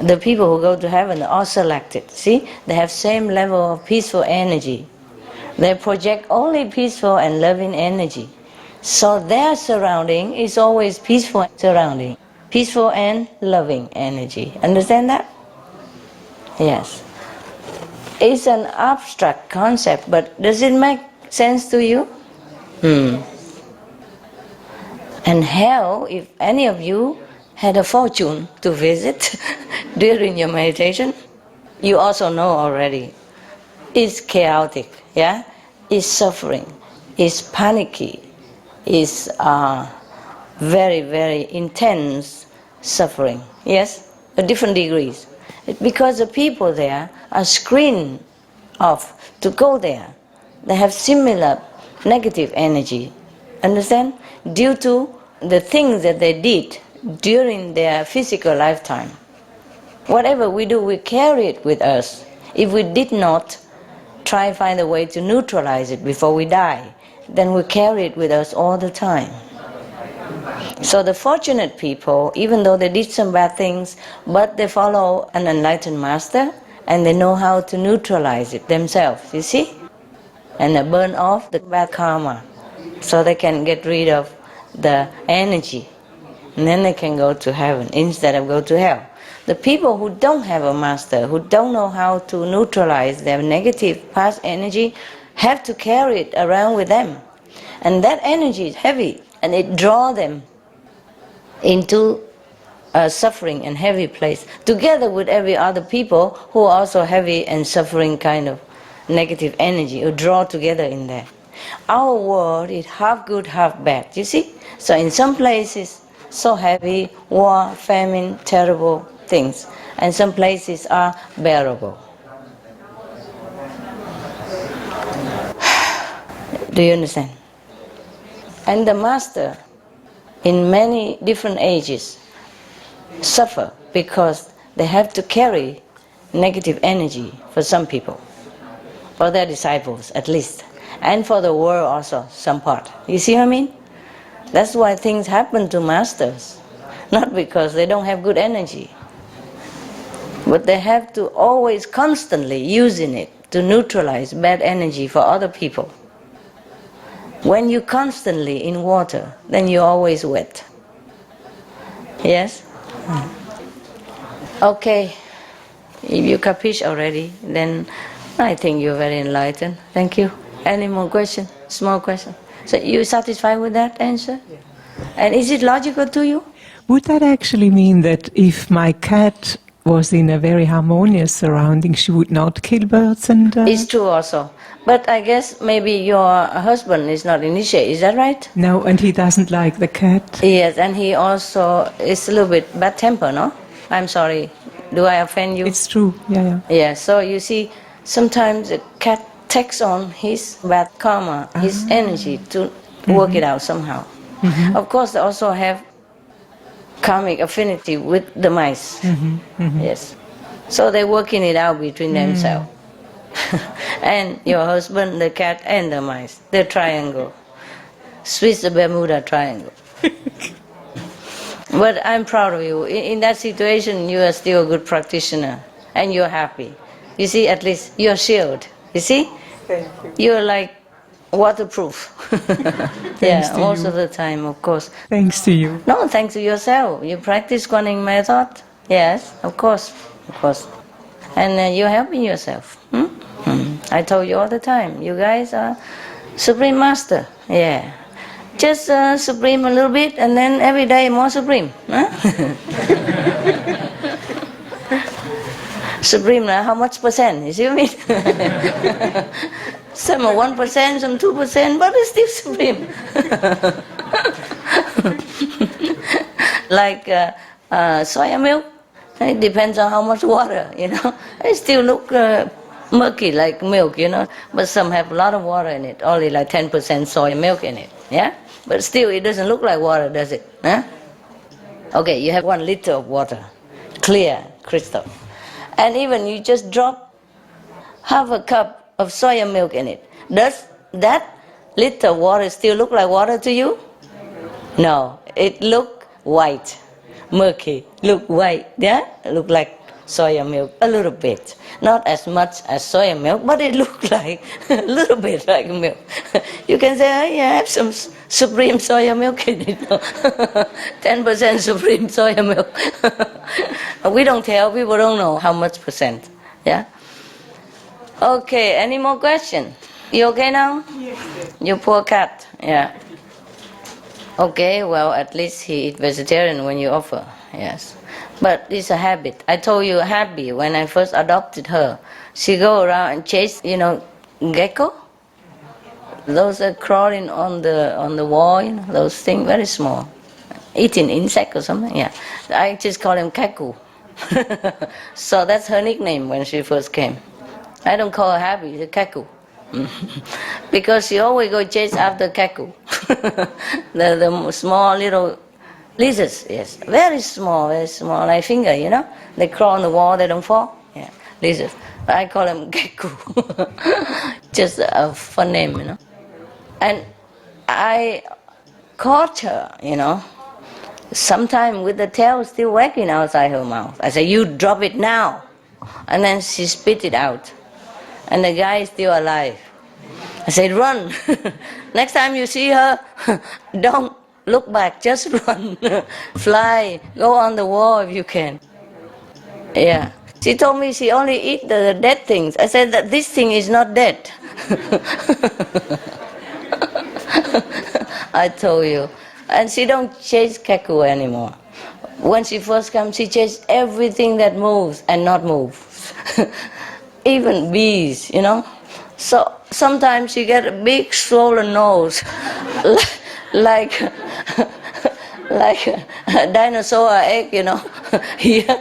The people who go to heaven are all selected. See? They have same level of peaceful energy. They project only peaceful and loving energy. So their surrounding is always peaceful surrounding. Peaceful and loving energy. Understand that? Yes. It's an abstract concept, but does it make sense to you? And hell, if any of you had a fortune to visit during your meditation, you also know already. It's chaotic, yeah? It's suffering, it's panicky, it's very, very intense suffering, yes? At different degrees. It's because the people there are screened off to go there. They have similar negative energy, understand? Due to the things that they did during their physical lifetime. Whatever we do, we carry it with us. If we did not try to find a way to neutralize it before we die, then we carry it with us all the time. So the fortunate people, even though they did some bad things, but they follow an enlightened master and they know how to neutralize it themselves, you see? And they burn off the bad karma so they can get rid of the energy. And then they can go to heaven instead of go to hell. The people who don't have a master, who don't know how to neutralize their negative past energy, have to carry it around with them. And that energy is heavy, and it draws them into a suffering and heavy place, together with every other people who are also heavy and suffering kind of negative energy, who draw together in there. Our world is half good, half bad, you see? So in some places, so heavy, war, famine, terrible things, and some places are bearable. Do you understand? And the master, in many different ages, suffer because they have to carry negative energy for some people, for their disciples at least, and for the world also, some part. You see what I mean? That's why things happen to masters, not because they don't have good energy, but they have to always constantly using it to neutralize bad energy for other people. When you're constantly in water, then you're always wet. Yes? Okay. If you capiche already, then I think you're very enlightened. Thank you. Any more question? Small question? So you satisfied with that answer? Yeah. And is it logical to you? Would that actually mean that if my cat was in a very harmonious surrounding, she would not kill birds and... It's true also. But I guess maybe your husband is not initiated, is that right? No, and he doesn't like the cat. Yes, and he also is a little bit bad temper, no? I'm sorry. Do I offend you? It's true, yeah. Yeah, so you see, sometimes a cat takes on his bad karma, his energy to work it out somehow. Mm-hmm. Of course, they also have karmic affinity with the mice. Mm-hmm. Mm-hmm. Yes. So they're working it out between themselves. And your husband, the cat, and the mice. The triangle. Swiss Bermuda triangle. But I'm proud of you. In that situation, you are still a good practitioner. And you're happy. You see, at least you're shielded. You see? Thank you. You're like waterproof. Yeah, most of the time, of course. Thanks to you. No, thanks to yourself. You practice Guanyin method. Yes, of course. And you're helping yourself. I told you all the time, you guys are Supreme Master. Yeah. Just Supreme a little bit, and then every day more Supreme. Huh? Supreme, how much percent? You see what I mean? Some are 1%, some 2%, but it's still Supreme. Like soya milk, it depends on how much water, you know. It still look murky like milk, you know, but some have a lot of water in it, only like 10% soy milk in it, yeah? But still, it doesn't look like water, does it? Huh? Okay, you have 1 liter of water, clear crystal. And even you just drop half a cup of soya milk in it. Does that liter of water still look like water to you? No, it look white, murky, look white, yeah? Look like soya milk a little bit. Not as much as soya milk, but it looked like a little bit like milk. You can say, oh, yeah, I have some Supreme soya milk in it. 10% Supreme soya milk. We don't tell, people don't know how much percent. Yeah? Okay, any more questions? You okay now? Yes. You poor cat. Yeah. Okay, well, at least he eats vegetarian when you offer. Yes. But it's a habit. I told you, Happy, when I first adopted her, she go around and chase, you know, gecko. Those are crawling on the wall, you know, those things, very small. Eating insect or something, yeah. I just call them kaku. So that's her nickname when she first came. I don't call her Happy, it's Kaku. Because she always go chase after Kaku. the small little lizards, yes. Very small, like finger, you know. They crawl on the wall, they don't fall. Yeah, lizards. But I call them Kaku. Just a fun name, you know. And I caught her, you know, sometime with the tail still wagging outside her mouth. I said, you drop it now. And then she spit it out. And the guy is still alive. I said, run. Next time you see her, don't look back, just run. Fly, go on the wall if you can. Yeah. She told me she only eat the dead things. I said that this thing is not dead. I told you. And she don't chase Kaku anymore. When she first comes, she chases everything that moves and not moves. Even bees, you know. So sometimes she get a big swollen nose, like a dinosaur egg, you know, here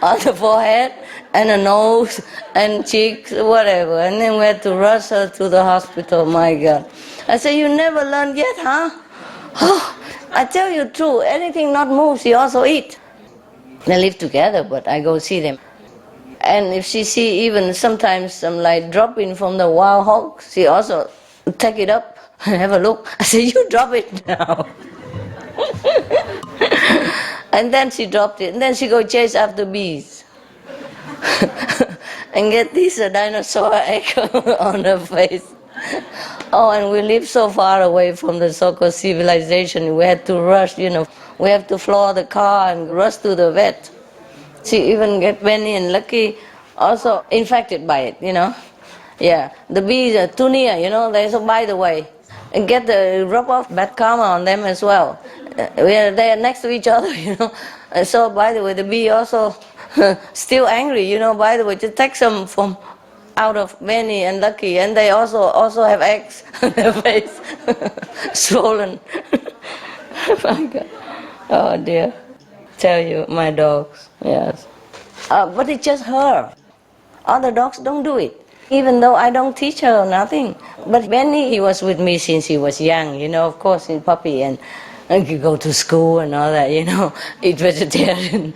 on the forehead and a nose and cheeks, whatever. And then we had to rush her to the hospital. My God! I said, you never learned yet, huh? Oh, I tell you true. Anything not move, she also eat. They live together, but I go see them. And if she see even sometimes some like dropping from the wild hog, she also take it up and have a look. I say, you drop it now. And then she dropped it. And then she go chase after bees. And get this dinosaur egg on her face. Oh, and we live so far away from the so-called civilization. We had to rush, you know. We have to floor the car and rush to the vet. She even get Benny and Lucky also infected by it, you know. Yeah, the bees are too near, you know. So by the way, and get the rub off bad karma on them as well. They are next to each other, you know. So by the way, the bee also still angry, you know. By the way, to take some from out of Benny and Lucky, and they also have eggs on their face, swollen. My God. Oh dear. Tell you, my dogs, yes. But it's just her. Other dogs don't do it, even though I don't teach her nothing. But Benny, he was with me since he was young, you know, of course, in puppy, and he go to school and all that, you know, eat vegetarian.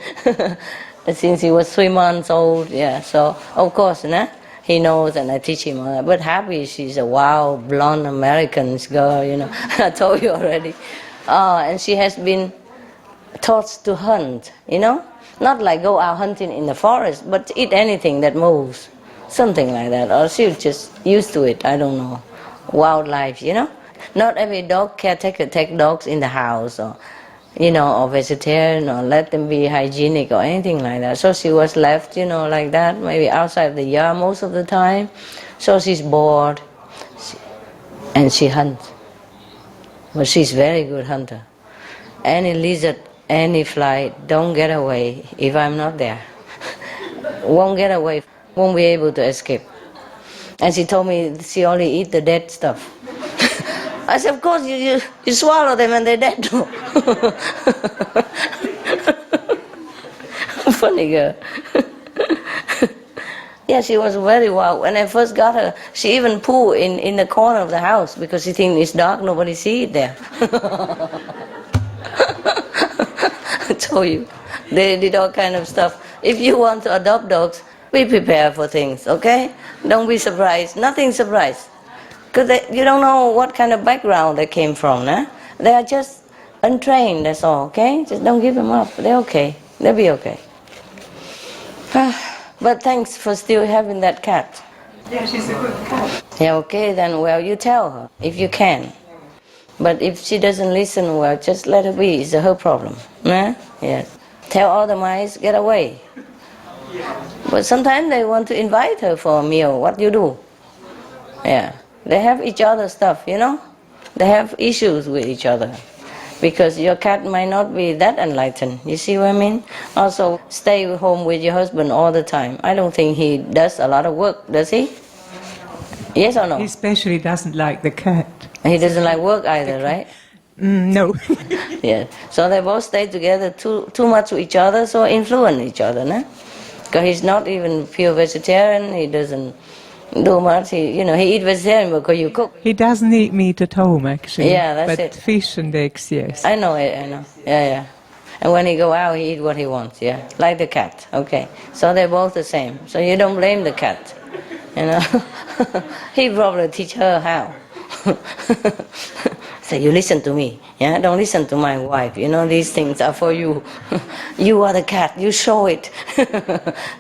Since he was 3 months old, yeah, so of course, nah, he knows and I teach him all that. But Happy, she's a wild, blonde American girl, you know, I told you already. And she has been taught to hunt, you know, not like go out hunting in the forest, but eat anything that moves, something like that, or she's just used to it, I don't know, wildlife, you know. Not every dog caretaker take dogs in the house, or, you know, or vegetarian, or let them be hygienic or anything like that. So she was left, you know, like that, maybe outside the yard most of the time. So she's bored, and she hunts. But she's very good hunter. Any lizard, any fly, don't get away if I'm not there. Won't get away, won't be able to escape. And she told me she only eat the dead stuff. I said, of course, you swallow them and they're dead. Funny girl. Yeah, she was very wild. When I first got her, she even pooed in the corner of the house because she thinks it's dark, nobody see it there. I told you, they did all kind of stuff. If you want to adopt dogs, be prepared for things, okay? Don't be surprised, nothing surprised. Because you don't know what kind of background they came from, nah? They are just untrained, that's all, okay? Just don't give them up, they're okay, they'll be okay. But thanks for still having that cat. Yeah, she's a good cat. Yeah, okay, then, well, you tell her, if you can. But if she doesn't listen, well, just let her be, it's her problem, nah? Yes. Tell all the mice, get away. But sometimes they want to invite her for a meal, what do you do? Yeah. They have each other's stuff, you know. They have issues with each other. Because your cat might not be that enlightened. You see what I mean? Also, stay home with your husband all the time. I don't think he does a lot of work, does he? Yes or no? He especially doesn't like the cat. He doesn't like work either, right? No. Yeah. So they both stay together too much with each other, so influence each other, no? Because he's not even pure vegetarian. He doesn't do much. He eat vegetarian because you cook. He doesn't eat meat at home, actually. Yeah, that's but it. Fish and eggs, yes. I know it. I know. Yeah. And when he go out, he eat what he wants. Yeah, like the cat. Okay. So they're both the same. So you don't blame the cat. He probably teach her how. So you listen to me, yeah? Don't listen to my wife. These things are for you. You are the cat. You show it.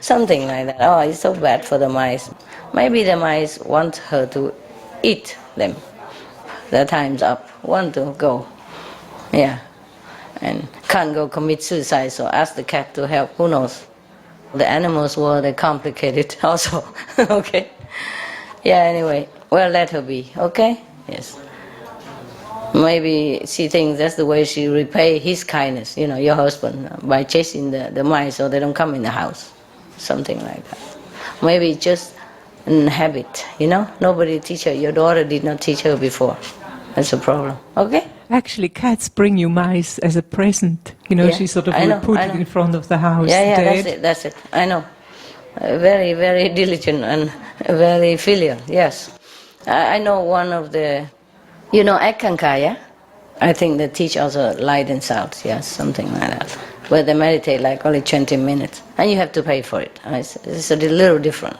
Something like that. Oh, it's so bad for the mice. Maybe the mice want her to eat them. Their time's up. Want to go. Yeah. And can't go commit suicide, so ask the cat to help. Who knows? The animals world, they're complicated also. Okay? Yeah, anyway. Well, let her be. Okay? Yes. Maybe she thinks that's the way she repay his kindness, your husband, by chasing the mice so they don't come in the house. Something like that. Maybe just a habit, Nobody teach her. Your daughter did not teach her before. That's a problem. Okay? Actually, cats bring you mice as a present. She sort of will put it in front of the house. Yeah, dead. that's it. I know. Very, very diligent and very filial, yes. I know one of the... Ekankar, yeah? I think they teach also light and sound, yes, something like that. Where they meditate like only 20 minutes. And you have to pay for it. It's a little different.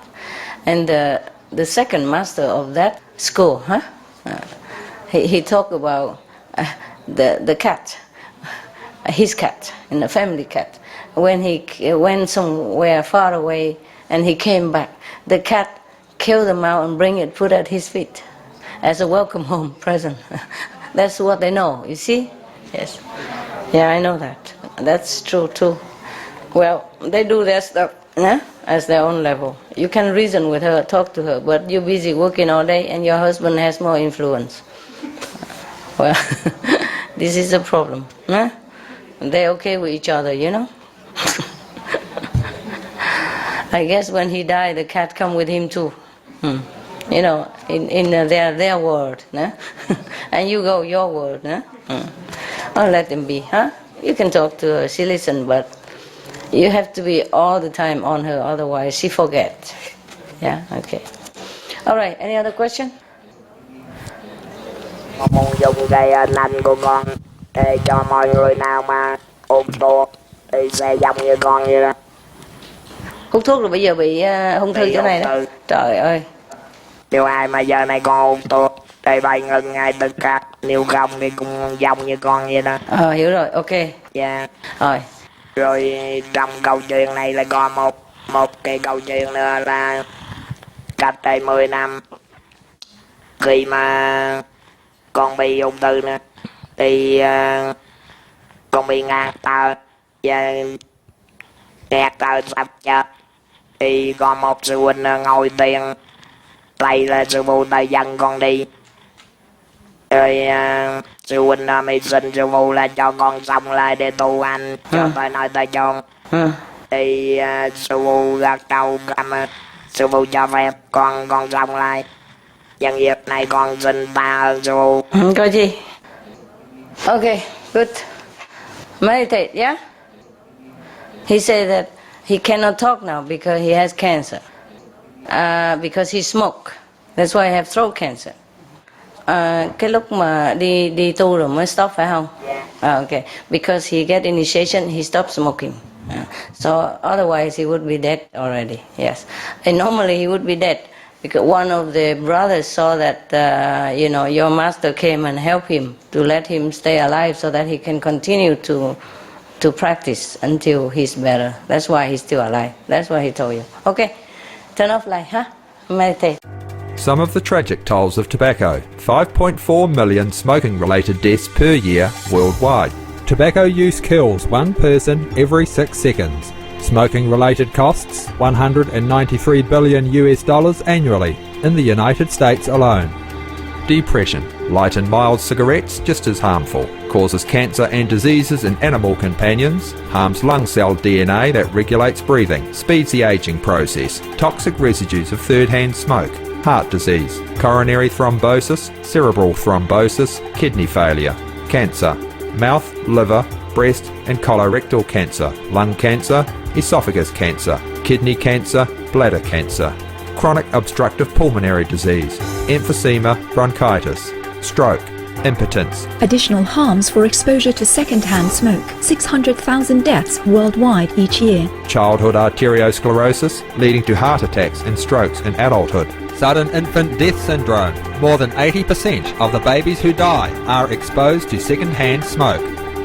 And the second master of that school, he talked about the cat, his cat, and the family cat. When he went somewhere far away and he came back, the cat killed the mouse and bring it, put at his feet as a welcome home present. That's what they know, you see? Yes. Yeah, I know that. That's true too. Well, they do their stuff as their own level. You can reason with her, talk to her, but you're busy working all day and your husband has more influence. Well, this is a problem. They're okay with each other, I guess when he died, the cat come with him too. In their world, and you go your world, I'll let them be, You can talk to her, she listen, but you have to be all the time on her, otherwise she forget. Yeah, okay. All right, any other question? Muốn dùng cây nanh của con để cho mọi người nào mà ôm thuốc thì sẽ giống như con vậy đó. Hút thuốc rồi bây giờ bị ung thư chỗ này đó. Trời ơi. Nếu ai mà giờ này con ôm thuốc thì phải ngừng ngay tất cả. Nếu không thì cũng giống như con vậy đó. Hiểu rồi, ok. Dạ. Rồi trong câu chuyện này là có một cái câu chuyện nữa là cách đây 10 năm khi mà con bị ung thư nữa thì con bị ngạt thở và ngạt thở sắp chết thì có một sư huynh ngồi tiền đây là sư phụ ta dẫn con đi rồi sư huynh mới xin sư phụ là cho con xong lại để tu hành cho tôi nói tới chọn thì sư phụ gật đầu cảm ơn sư phụ cho phép con xong lại. Nhân dịp này con xin ta ơn sư phụ. Có gì? Okay, good. Meditate, yeah? He said that he cannot talk now because he has cancer. Because he smoked. That's why he have throat cancer. Cái lúc mà đi tu rồi mới stop phải không? Yeah. Okay. Because he get initiation, he stopped smoking. So otherwise he would be dead already. Yes. And normally he would be dead. Because one of the brothers saw that, your master came and helped him to let him stay alive so that he can continue to practice until he's better. That's why he's still alive. That's what he told you. Okay, turn off light, Meditate. Some of the tragic tolls of tobacco. 5.4 million smoking-related deaths per year worldwide. Tobacco use kills one person every 6 seconds. Smoking-related costs $193 billion annually in the United States alone. Depression. Light and mild cigarettes just as harmful. Causes cancer and diseases in animal companions. Harms lung cell DNA that regulates breathing. Speeds the aging process. Toxic residues of third-hand smoke. Heart disease. Coronary thrombosis. Cerebral thrombosis. Kidney failure. cancer, mouth, liver, breast and colorectal cancer, lung cancer, esophagus cancer, kidney cancer, bladder cancer, chronic obstructive pulmonary disease, emphysema, bronchitis, stroke, impotence. Additional harms for exposure to second-hand smoke. 600,000 deaths worldwide each year. Childhood arteriosclerosis, leading to heart attacks and strokes in adulthood. Sudden infant death syndrome. More than 80% of the babies who die are exposed to second-hand smoke.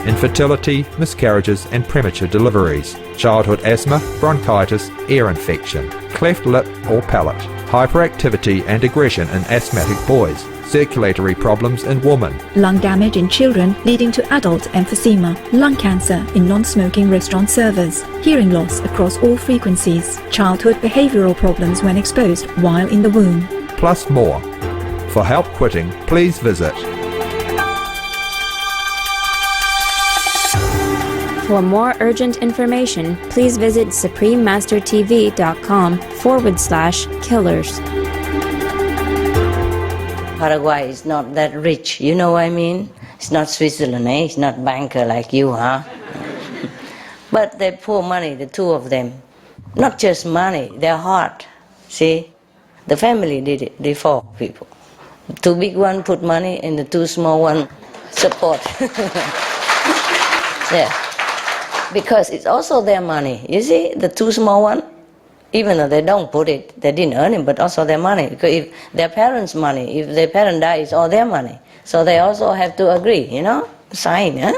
Infertility, miscarriages and premature deliveries. Childhood asthma, bronchitis, ear infection. Cleft lip or palate. Hyperactivity and aggression in asthmatic boys. Circulatory problems in women. Lung damage in children leading to adult emphysema. Lung cancer in non-smoking restaurant servers. Hearing loss across all frequencies. Childhood behavioral problems when exposed while in the womb. Plus more. For help quitting, please visit For more urgent information, please visit suprememastertv.com/killers. Paraguay is not that rich, you know what I mean? It's not Switzerland, eh? It's not banker like you, huh? But they pour money, the two of them. Not just money, their heart. See? The family did it, the four people. The two big one put money and the two small one support. Yeah. Because it's also their money. You see, the two small one, even though they don't put it, they didn't earn it, but also their money. Because if their parents' money, if their parent dies, it's all their money. So they also have to agree, you know, sign, huh?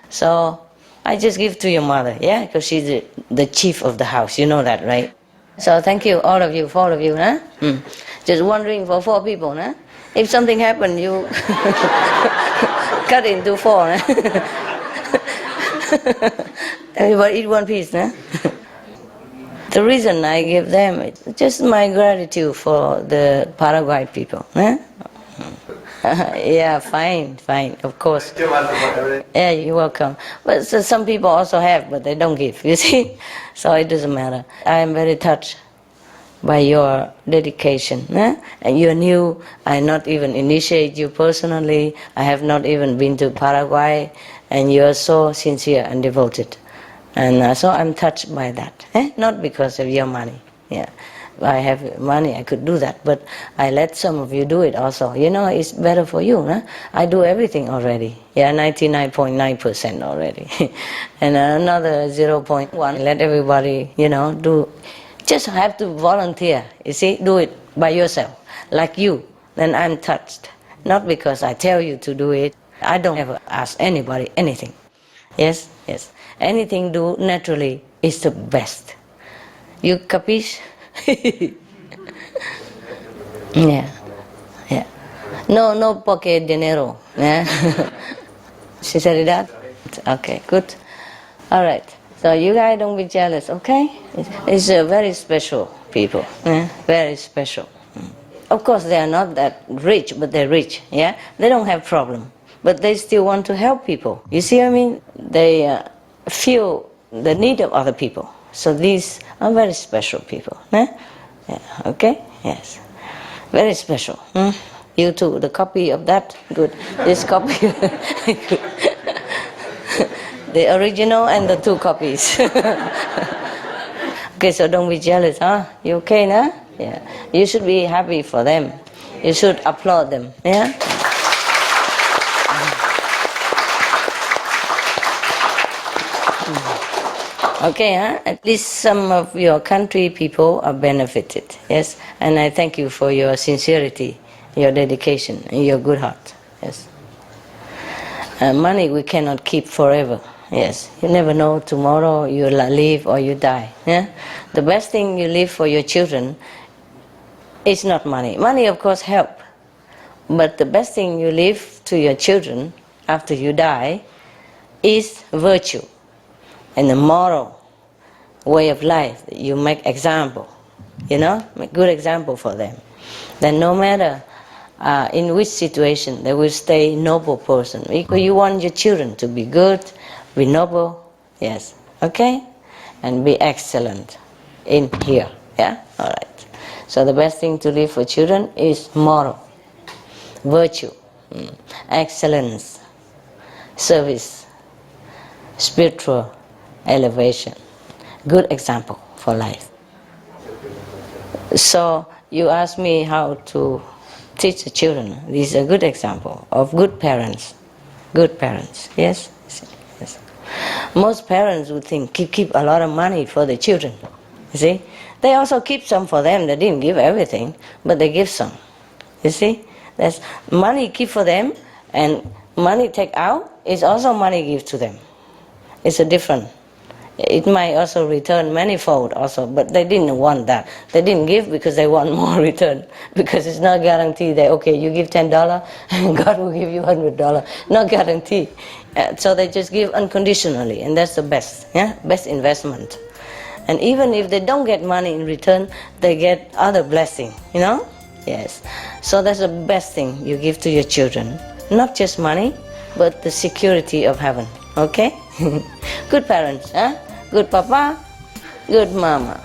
So I just give to your mother, yeah, because she's the chief of the house, you know that, right? So thank you, all of you, 4 of you, huh? Just wondering for 4 people, huh? If something happened, you cut into 4, huh? Everybody eat one piece, huh? The reason I give them is just my gratitude for the Paraguay people. Huh? Yeah, fine, of course. Yeah, you're welcome. But so some people also have, but they don't give, you see? So it doesn't matter. I am very touched by your dedication. Huh? And you're new. I not even initiate you personally. I have not even been to Paraguay. And you're so sincere and devoted. And so I'm touched by that. Not because of your money. Yeah, I have money, I could do that. But I let some of you do it also. You know, it's better for you. Huh? I do everything already. Yeah, 99.9% already. And another 0.1. Let everybody, you know, do. Just have to volunteer. You see, do it by yourself. Like you. Then I'm touched. Not because I tell you to do it. I don't ever ask anybody anything. Yes. Anything do naturally is the best. You capiche? Yeah. No pocket dinero. Yeah. She said that? Okay, good. All right. So you guys don't be jealous, okay? It's very special people. Very special. Of course, they are not that rich, but they're rich. Yeah. They don't have problem. But they still want to help people. You see what I mean? They feel the need of other people. So these are very special people. Yeah, okay? Yes. Very special. You too, the copy of that, good. This copy, good. The original and the 2 copies. Okay, so don't be jealous, huh? You okay, nah? Yeah. You should be happy for them. You should applaud them, yeah? Okay, huh? At least some of your country people are benefited, yes? And I thank you for your sincerity, your dedication, and your good heart, yes? Money we cannot keep forever, yes? You never know, tomorrow you live or you die, yeah? The best thing you leave for your children is not money. Money, of course, help. But the best thing you leave to your children after you die is virtue. And the moral way of life, you make example, you know, make good example for them. Then no matter in which situation, they will stay noble person. You want your children to be good, be noble, yes, okay? And be excellent in here, yeah? All right. So the best thing to leave for children is moral, virtue, excellence, service, spiritual elevation. Good example for life. So you ask me how to teach the children. This is a good example of good parents. Good parents, yes? Yes. Most parents would think, keep a lot of money for the children. You see? They also keep some for them. They didn't give everything, but they give some. You see? That's money keep for them, and money take out is also money give to them. It's a different. It might also return manifold also, but they didn't want that. They didn't give because they want more return, because it's not guaranteed that, okay, you give $10 and God will give you $100. Not guaranteed. So they just give unconditionally, and that's the best, yeah, best investment. And even if they don't get money in return, they get other blessing, you know? Yes. So that's the best thing you give to your children. Not just money, but the security of heaven, okay? Good parents, huh? Good papa, good mama.